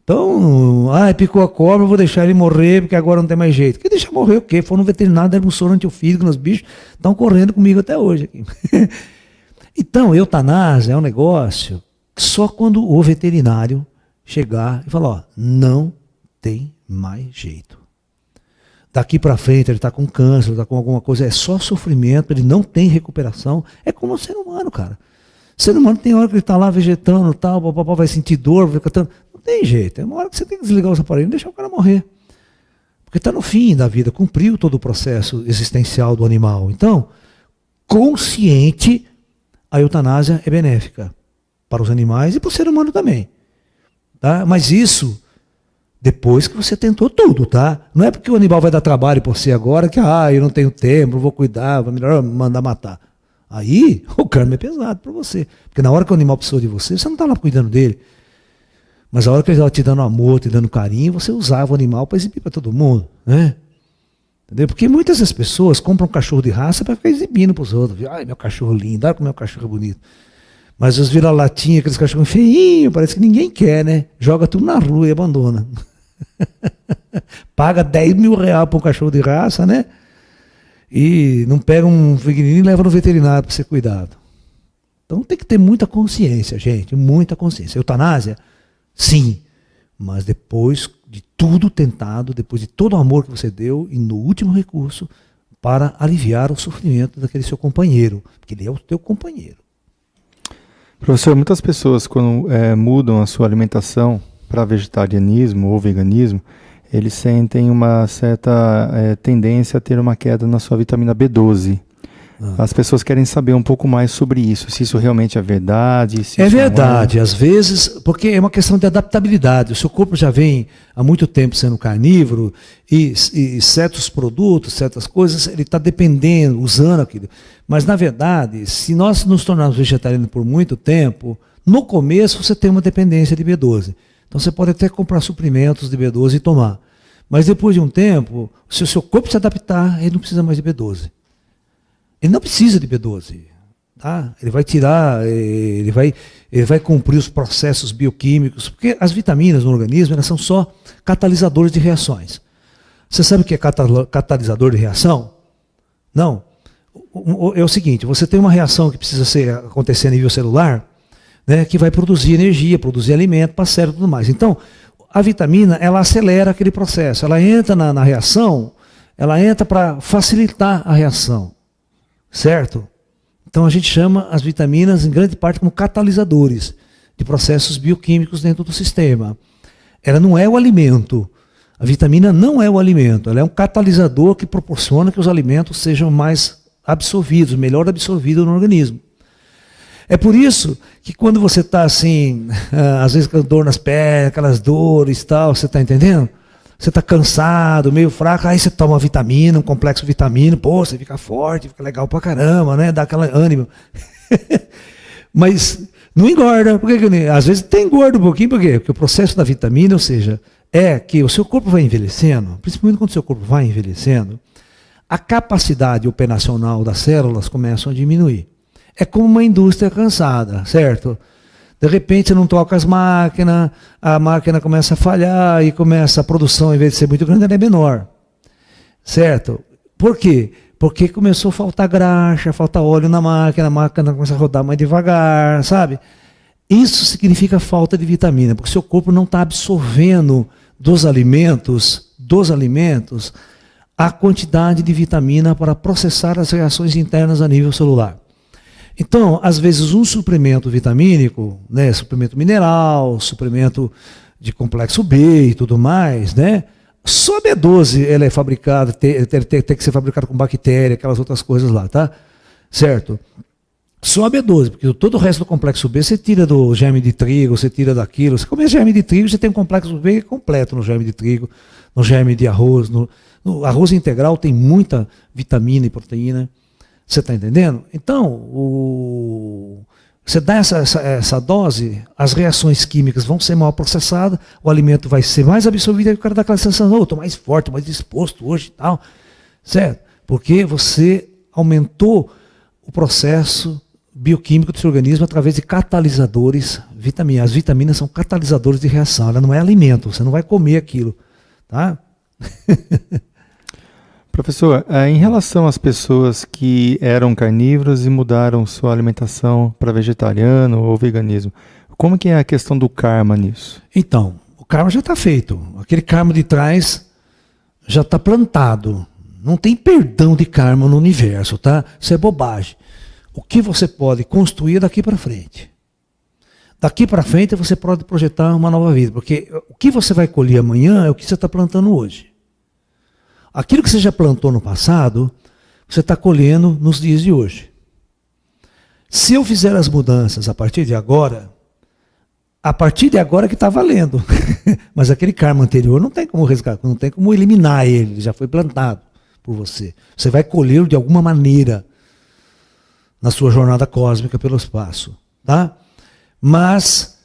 Então, picou a cobra, eu vou deixar ele morrer, porque agora não tem mais jeito. Que deixa morrer o quê? Foram no veterinário, deram um soro antiofídico nos bichos, estão correndo comigo até hoje aqui. Então, eutanásia é um negócio que só quando o veterinário chegar e falar, não tem mais jeito. Daqui para frente ele está com câncer, está com alguma coisa, é só sofrimento, ele não tem recuperação. É como o ser humano, cara. O ser humano tem hora que ele está lá vegetando, tal, vai sentir dor, vai cantando. Não tem jeito. É uma hora que você tem que desligar os aparelhos e deixar o cara morrer. Porque está no fim da vida, cumpriu todo o processo existencial do animal. Então, consciente, a eutanásia é benéfica para os animais e para o ser humano também. Tá? Mas isso depois que você tentou tudo, tá? Não é porque o animal vai dar trabalho por você agora que, eu não tenho tempo, vou cuidar, vai melhor mandar matar. Aí o karma é pesado para você. Porque na hora que o animal precisou de você, você não está lá cuidando dele. Mas a hora que ele estava te dando amor, te dando carinho, você usava o animal para exibir para todo mundo, né? Entendeu? Porque muitas das pessoas compram um cachorro de raça para ficar exibindo para os outros. Meu cachorro lindo, olha como meu cachorro é bonito. Mas os vira-latinha, aqueles cachorros feinhos, parece que ninguém quer, né? Joga tudo na rua e abandona. Paga 10 mil reais para um cachorro de raça, né? E não pega um pequenininho e leva no veterinário para ser cuidado. Então tem que ter muita consciência, gente, muita consciência. Eutanásia? Sim, mas depois de tudo tentado, depois de todo o amor que você deu, e no último recurso, para aliviar o sofrimento daquele seu companheiro, porque ele é o teu companheiro. Professor, muitas pessoas quando mudam a sua alimentação para vegetarianismo ou veganismo, eles sentem uma certa tendência a ter uma queda na sua vitamina B12. As pessoas querem saber um pouco mais sobre isso, se isso realmente é verdade. Se é verdade, às vezes, porque é uma questão de adaptabilidade. O seu corpo já vem há muito tempo sendo carnívoro e certos produtos, certas coisas, ele está dependendo, usando aquilo. Mas, na verdade, se nós nos tornarmos vegetarianos por muito tempo, no começo você tem uma dependência de B12. Então você pode até comprar suprimentos de B12 e tomar. Mas depois de um tempo, se o seu corpo se adaptar, ele não precisa mais de B12. Ele não precisa de B12, tá? Ele vai tirar, ele vai cumprir os processos bioquímicos, porque as vitaminas no organismo elas são só catalisadores de reações. Você sabe o que é catalisador de reação? Não. É o seguinte, você tem uma reação que precisa acontecer a nível celular, né, que vai produzir energia, produzir alimento para o cérebro e tudo mais. Então, a vitamina, ela acelera aquele processo, ela entra na reação, ela entra para facilitar a reação. Certo? Então a gente chama as vitaminas, em grande parte, como catalisadores de processos bioquímicos dentro do sistema. Ela não é o alimento. A vitamina não é o alimento. Ela é um catalisador que proporciona que os alimentos sejam mais absorvidos, melhor absorvidos no organismo. É por isso que quando você está assim, às vezes com dor nas pernas, aquelas dores e tal, você está entendendo? você está cansado, meio fraco, aí você toma uma vitamina, um complexo vitamínico, pô, você fica forte, fica legal pra caramba, né? Dá aquele ânimo. Mas não engorda. Por que às vezes tem engorda um pouquinho, por quê? Porque o processo da vitamina, ou seja, é que o seu corpo vai envelhecendo, principalmente quando o seu corpo vai envelhecendo, a capacidade operacional das células começa a diminuir. É como uma indústria cansada, certo? De repente você não toca as máquinas, a máquina começa a falhar e começa a produção, em vez de ser muito grande, ela é menor. Certo? Por quê? Porque começou a faltar graxa, falta óleo na máquina, a máquina começa a rodar mais devagar, sabe? Isso significa falta de vitamina, porque o seu corpo não está absorvendo dos alimentos, a quantidade de vitamina para processar as reações internas a nível celular. Então, às vezes, um suplemento vitamínico, né, suplemento mineral, suplemento de complexo B e tudo mais, né, só B12 ela é fabricada, tem que ser fabricado com bactéria, aquelas outras coisas lá, tá? Certo? Só a B12, porque todo o resto do complexo B você tira do germe de trigo, você tira daquilo. Você come germe de trigo, você tem um complexo B completo no germe de trigo, no germe de arroz. No arroz integral tem muita vitamina e proteína. Você está entendendo? Então, você dá essa dose, as reações químicas vão ser mal processadas, o alimento vai ser mais absorvido, e o cara dá aquela sensação, oh, estou mais forte, mais disposto hoje e tal. Certo? Porque você aumentou o processo bioquímico do seu organismo através de catalisadores vitamina. As vitaminas são catalisadores de reação, ela não é alimento, você não vai comer aquilo. Tá? Professor, em relação às pessoas que eram carnívoras e mudaram sua alimentação para vegetariano ou veganismo, como que é a questão do karma nisso? Então, o karma já está feito. Aquele karma de trás já está plantado. Não tem perdão de karma no universo, tá? Isso é bobagem. O que você pode construir daqui para frente? Daqui para frente você pode projetar uma nova vida, porque o que você vai colher amanhã é o que você está plantando hoje. Aquilo que você já plantou no passado, você está colhendo nos dias de hoje. Se eu fizer as mudanças a partir de agora que está valendo. Mas aquele karma anterior não tem como resgatar, não tem como eliminar ele já foi plantado por você. Você vai colhê-lo de alguma maneira na sua jornada cósmica pelo espaço. Tá? Mas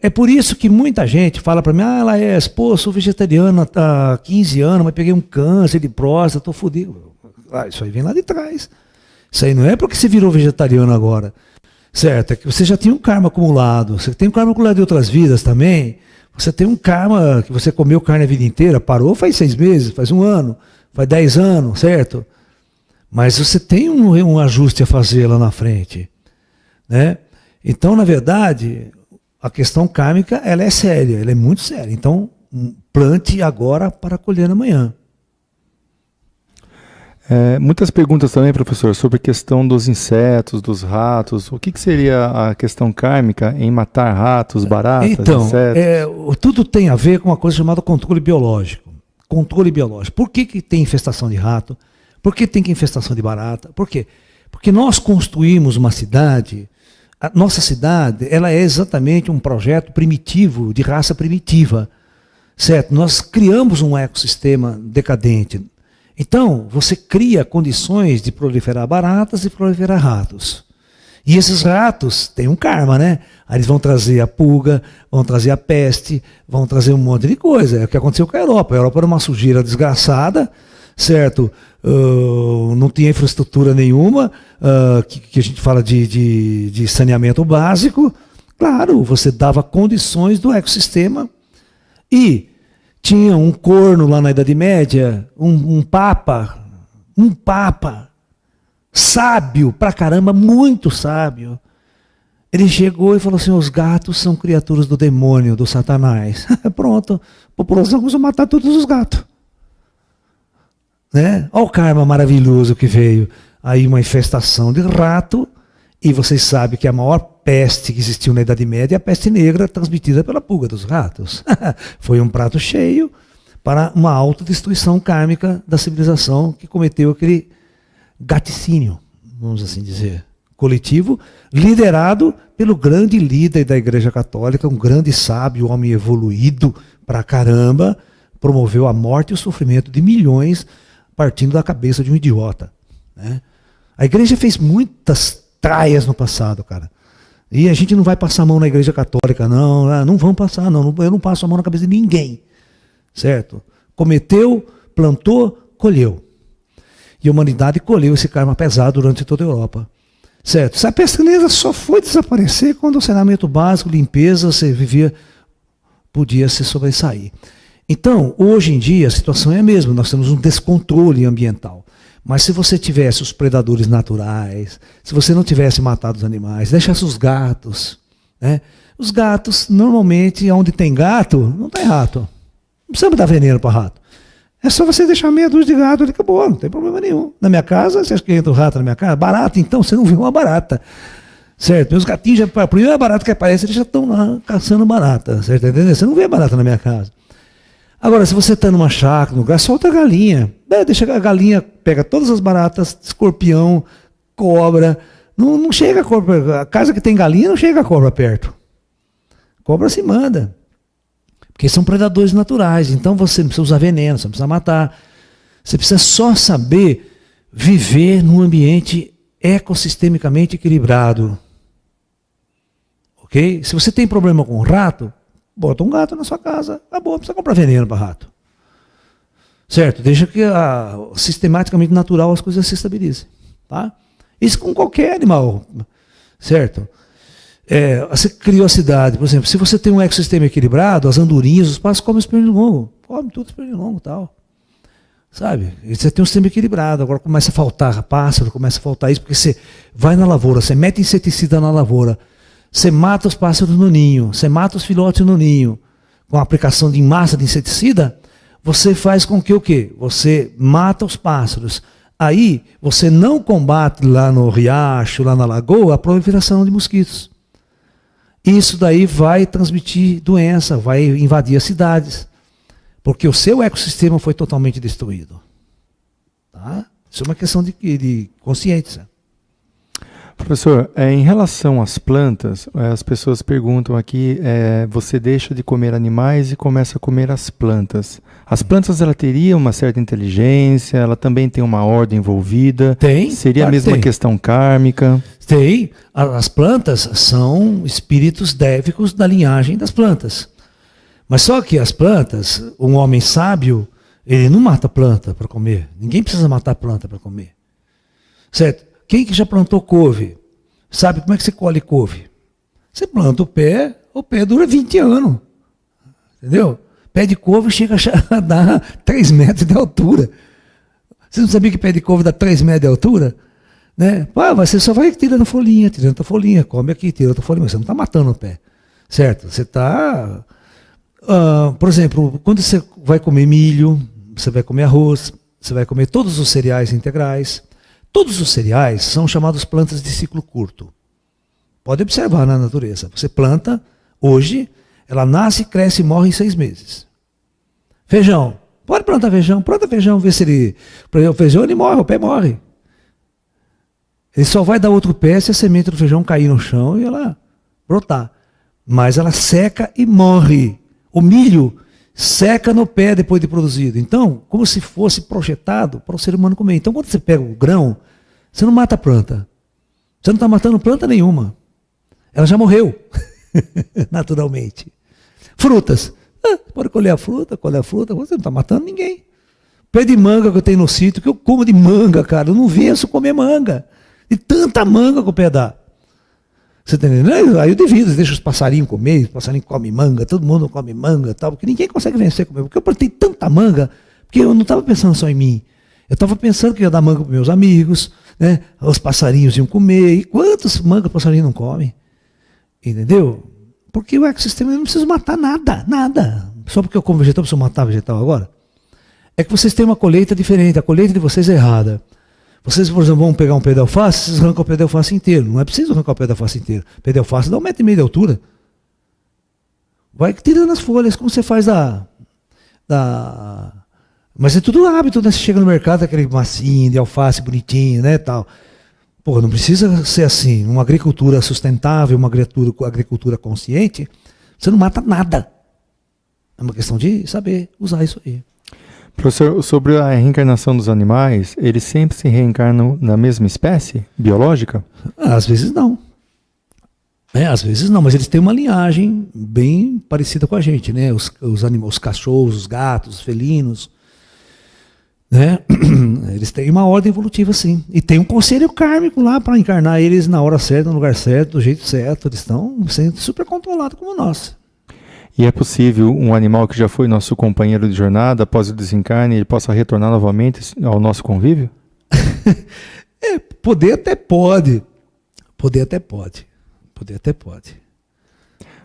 é por isso que muita gente fala para mim, Laércio, pô, sou vegetariano há 15 anos, mas peguei um câncer de próstata, estou fodido. Isso aí vem lá de trás. Isso aí não é porque você virou vegetariano agora. Certo? É que você já tinha um karma acumulado. Você tem um karma acumulado de outras vidas também. Você tem um karma que você comeu carne a vida inteira, parou faz 6 meses, faz 1 ano, faz 10 anos, certo? Mas você tem um ajuste a fazer lá na frente. Né? Então, na verdade, a questão kármica, ela é séria, ela é muito séria. Então, plante agora para colher amanhã. Muitas perguntas também, professor, sobre a questão dos insetos, dos ratos. O que seria a questão kármica em matar ratos, baratas, então, insetos? Tudo tem a ver com uma coisa chamada controle biológico. Controle biológico. Por que tem infestação de rato? Por que tem infestação de barata? Por quê? Porque nós construímos uma cidade. A nossa cidade, ela é exatamente um projeto primitivo, de raça primitiva. Certo? Nós criamos um ecossistema decadente. Então, você cria condições de proliferar baratas e proliferar ratos. E esses ratos têm um karma, né? Aí eles vão trazer a pulga, vão trazer a peste, vão trazer um monte de coisa. É o que aconteceu com a Europa. A Europa era uma sujeira desgraçada, certo? Não tinha infraestrutura nenhuma, que a gente fala de saneamento básico. Claro, você dava condições do ecossistema e tinha um corno lá na Idade Média, um papa, sábio pra caramba, muito sábio. Ele chegou e falou assim, os gatos são criaturas do demônio, do Satanás. Pronto, a população começou a matar todos os gatos. Né? Olha o karma maravilhoso que veio. Aí uma infestação de rato, e vocês sabem que a maior peste que existiu na Idade Média é a peste negra transmitida pela pulga dos ratos. Foi um prato cheio para uma autodestruição kármica da civilização que cometeu aquele gaticínio, vamos assim dizer, coletivo, liderado pelo grande líder da Igreja Católica, um grande sábio, homem evoluído pra caramba, promoveu a morte e o sofrimento de milhões partindo da cabeça de um idiota. Né? A igreja fez muitas traias no passado, cara. E a gente não vai passar a mão na igreja católica, não. Não vamos passar, não. Eu não passo a mão na cabeça de ninguém. Certo? Cometeu, plantou, colheu. E a humanidade colheu esse karma pesado durante toda a Europa. Certo? Essa pestilência só foi desaparecer quando o saneamento básico, limpeza, você podia se sobressair. Então, hoje em dia, a situação é a mesma. Nós temos um descontrole ambiental. Mas se você tivesse os predadores naturais, se você não tivesse matado os animais, deixasse os gatos, né? Os gatos, normalmente, onde tem gato, não tem rato. Não precisa dar veneno para rato. É só você deixar meia dúzia de gato, ele acabou, não tem problema nenhum. Na minha casa, você acha que entra um rato na minha casa? Barata, então, você não viu uma barata. Certo? Meus gatinhos, a primeira barata que aparece, eles já estão lá caçando barata. Certo? Entendeu? Você não vê barata na minha casa. Agora, se você está numa chácara, no lugar, solta a galinha. Deixa a galinha, pega todas as baratas, escorpião, cobra. Não chega a cobra. A casa que tem galinha não chega a cobra perto. Cobra se manda. Porque são predadores naturais. Então você não precisa usar veneno, você não precisa matar. Você precisa só saber viver num ambiente ecossistemicamente equilibrado. Ok? Se você tem problema com rato, bota um gato na sua casa, acabou, não precisa comprar veneno para rato. Certo? Deixa que sistematicamente natural as coisas se estabilizem. Tá? Isso com qualquer animal. Certo? Você criou a cidade, por exemplo, se você tem um ecossistema equilibrado, as andorinhas, os pássaros comem os pernilongos, comem tudo os pernilongos e tal. Sabe? E você tem um sistema equilibrado, agora começa a faltar pássaro, começa a faltar isso, porque você vai na lavoura, você mete inseticida na lavoura, você mata os pássaros no ninho, você mata os filhotes no ninho, com a aplicação de massa de inseticida, você faz com que o quê? Você mata os pássaros. Aí você não combate lá no riacho, lá na lagoa, a proliferação de mosquitos. Isso daí vai transmitir doença, vai invadir as cidades. Porque o seu ecossistema foi totalmente destruído. Tá? Isso é uma questão de consciência. Professor, em relação às plantas, as pessoas perguntam aqui, você deixa de comer animais e começa a comer as plantas. As plantas, ela teria uma certa inteligência, ela também tem uma ordem envolvida? Tem. Seria a mesma questão kármica? Tem. As plantas são espíritos dévicos da linhagem das plantas. Mas só que as plantas, um homem sábio, ele não mata planta para comer. Ninguém precisa matar planta para comer. Certo? Quem que já plantou couve? Sabe como é que você colhe couve? Você planta o pé dura 20 anos. Entendeu? Pé de couve chega a dar 3 metros de altura. Você não sabia que pé de couve dá 3 metros de altura? Né? Você só vai tirando folhinha, come aqui, tira outra folhinha, mas você não está matando o pé. Certo? Você está... por exemplo, quando você vai comer milho, você vai comer arroz, você vai comer todos os cereais integrais. Todos os cereais são chamados plantas de ciclo curto. Pode observar na natureza. Você planta, hoje, ela nasce, cresce e morre em 6 meses. Feijão. Pode plantar feijão. Planta feijão, vê se ele... O feijão ele morre, o pé morre. Ele só vai dar outro pé se a semente do feijão cair no chão e ela brotar. Mas ela seca e morre. O milho seca no pé depois de produzido. Então, como se fosse projetado para o ser humano comer. Então, quando você pega o grão, você não mata a planta. Você não está matando planta nenhuma. Ela já morreu, naturalmente. Frutas. Pode colher a fruta, você não está matando ninguém. Pé de manga que eu tenho no sítio, que eu como de manga, cara. Eu não venço comer manga. De tanta manga que o pé dá. Você está entendendo? Aí eu divido, deixa os passarinhos comer, os passarinhos comem manga, todo mundo come manga, tal, porque ninguém consegue vencer comer. Porque eu plantei tanta manga, porque eu não estava pensando só em mim. Eu estava pensando que ia dar manga para meus amigos, né? Os passarinhos iam comer. E quantos mangas os passarinhos não comem? Entendeu? Porque o ecossistema eu não precisa matar nada. Só porque eu como vegetal, eu preciso matar vegetal agora? É que vocês têm uma colheita diferente, a colheita de vocês é errada. Vocês, por exemplo, vão pegar um pé de alface, vocês arrancam o pé de alface inteiro. Não é preciso arrancar o pé de alface inteiro. O pé de alface dá 1,5 metro de altura. Vai tirando as folhas, como você faz Mas é tudo hábito, né? Você chega no mercado, aquele massinho de alface bonitinho, né, tal. Pô, não precisa ser assim. Uma agricultura sustentável, uma agricultura consciente, você não mata nada. É uma questão de saber usar isso aí. Professor, sobre a reencarnação dos animais, eles sempre se reencarnam na mesma espécie biológica? Às vezes não. Às vezes não, mas eles têm uma linhagem bem parecida com a gente, né? Os animais, os cachorros, os gatos, os felinos, né? Eles têm uma ordem evolutiva, sim. E tem um conselho kármico lá para encarnar eles na hora certa, no lugar certo, do jeito certo. Eles estão sendo super controlados como nós. E é possível um animal que já foi nosso companheiro de jornada, após o desencarne, ele possa retornar novamente ao nosso convívio? Poder até pode. Poder até pode. Poder até pode.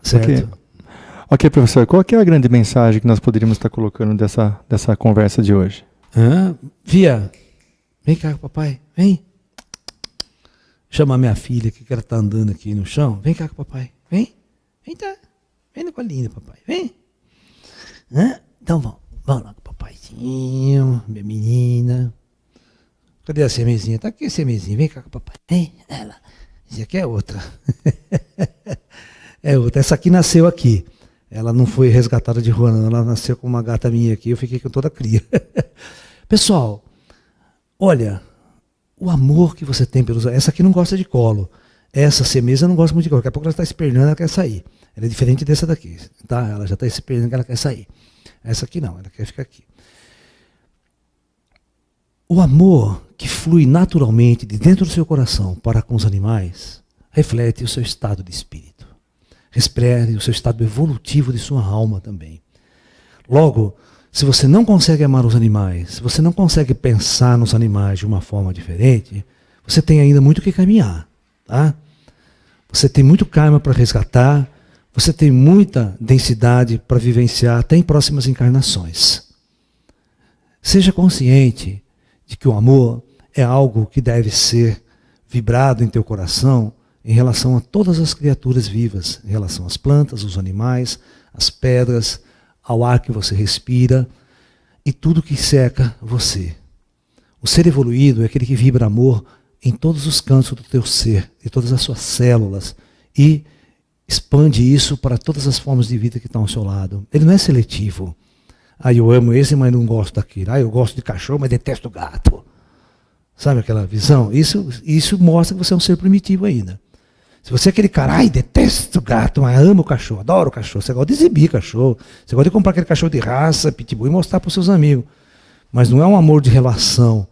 Certo? Ok, professor. Qual que é a grande mensagem que nós poderíamos estar colocando dessa conversa de hoje? Via, vem cá, papai. Vem. Chama minha filha, que ela está andando aqui no chão. Vem cá com o papai. Vem. Vem cá. Vem na colinha, papai. Vem. Então vamos lá com o papaizinho, minha menina. Cadê a semezinha? Tá aqui a semezinha. Vem cá com o papai. Vem. Ela. Essa aqui é outra. É outra. Essa aqui nasceu aqui. Ela não foi resgatada de rua, não. Ela nasceu com uma gata minha aqui. Eu fiquei com toda a cria. Pessoal, olha, o amor que você tem pelos... Essa aqui não gosta de colo. Essa semesa não gosta muito de colo. Daqui a pouco ela está esperneando, ela quer sair. Ela é diferente dessa daqui, tá? Ela já está esperneando que ela quer sair. Essa aqui não, ela quer ficar aqui. O amor que flui naturalmente de dentro do seu coração para com os animais reflete o seu estado de espírito. Reflete o seu estado evolutivo de sua alma também. Logo, se você não consegue amar os animais, se você não consegue pensar nos animais de uma forma diferente, você tem ainda muito que caminhar, tá? Você tem muito karma para resgatar, você tem muita densidade para vivenciar até em próximas encarnações. Seja consciente de que o amor é algo que deve ser vibrado em teu coração em relação a todas as criaturas vivas, em relação às plantas, aos animais, às pedras, ao ar que você respira e tudo que cerca você. O ser evoluído é aquele que vibra amor em todos os cantos do teu ser, em todas as suas células e expande isso para todas as formas de vida que estão ao seu lado. Ele não é seletivo. Eu amo esse, mas não gosto daquele. Eu gosto de cachorro, mas detesto gato. Sabe aquela visão? Isso mostra que você é um ser primitivo ainda. Se você é aquele cara, detesto gato, mas amo o cachorro, adoro o cachorro, você gosta de exibir cachorro, você gosta de comprar aquele cachorro de raça, pitbull, e mostrar para os seus amigos. Mas não é um amor de relação,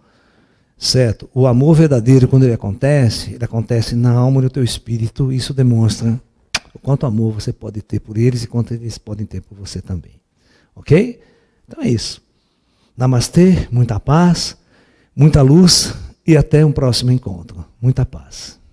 certo? O amor verdadeiro, quando ele acontece na alma e no teu espírito, isso demonstra o quanto amor você pode ter por eles e quanto eles podem ter por você também. Ok? Então é isso. Namastê, muita paz, muita luz e até um próximo encontro. Muita paz.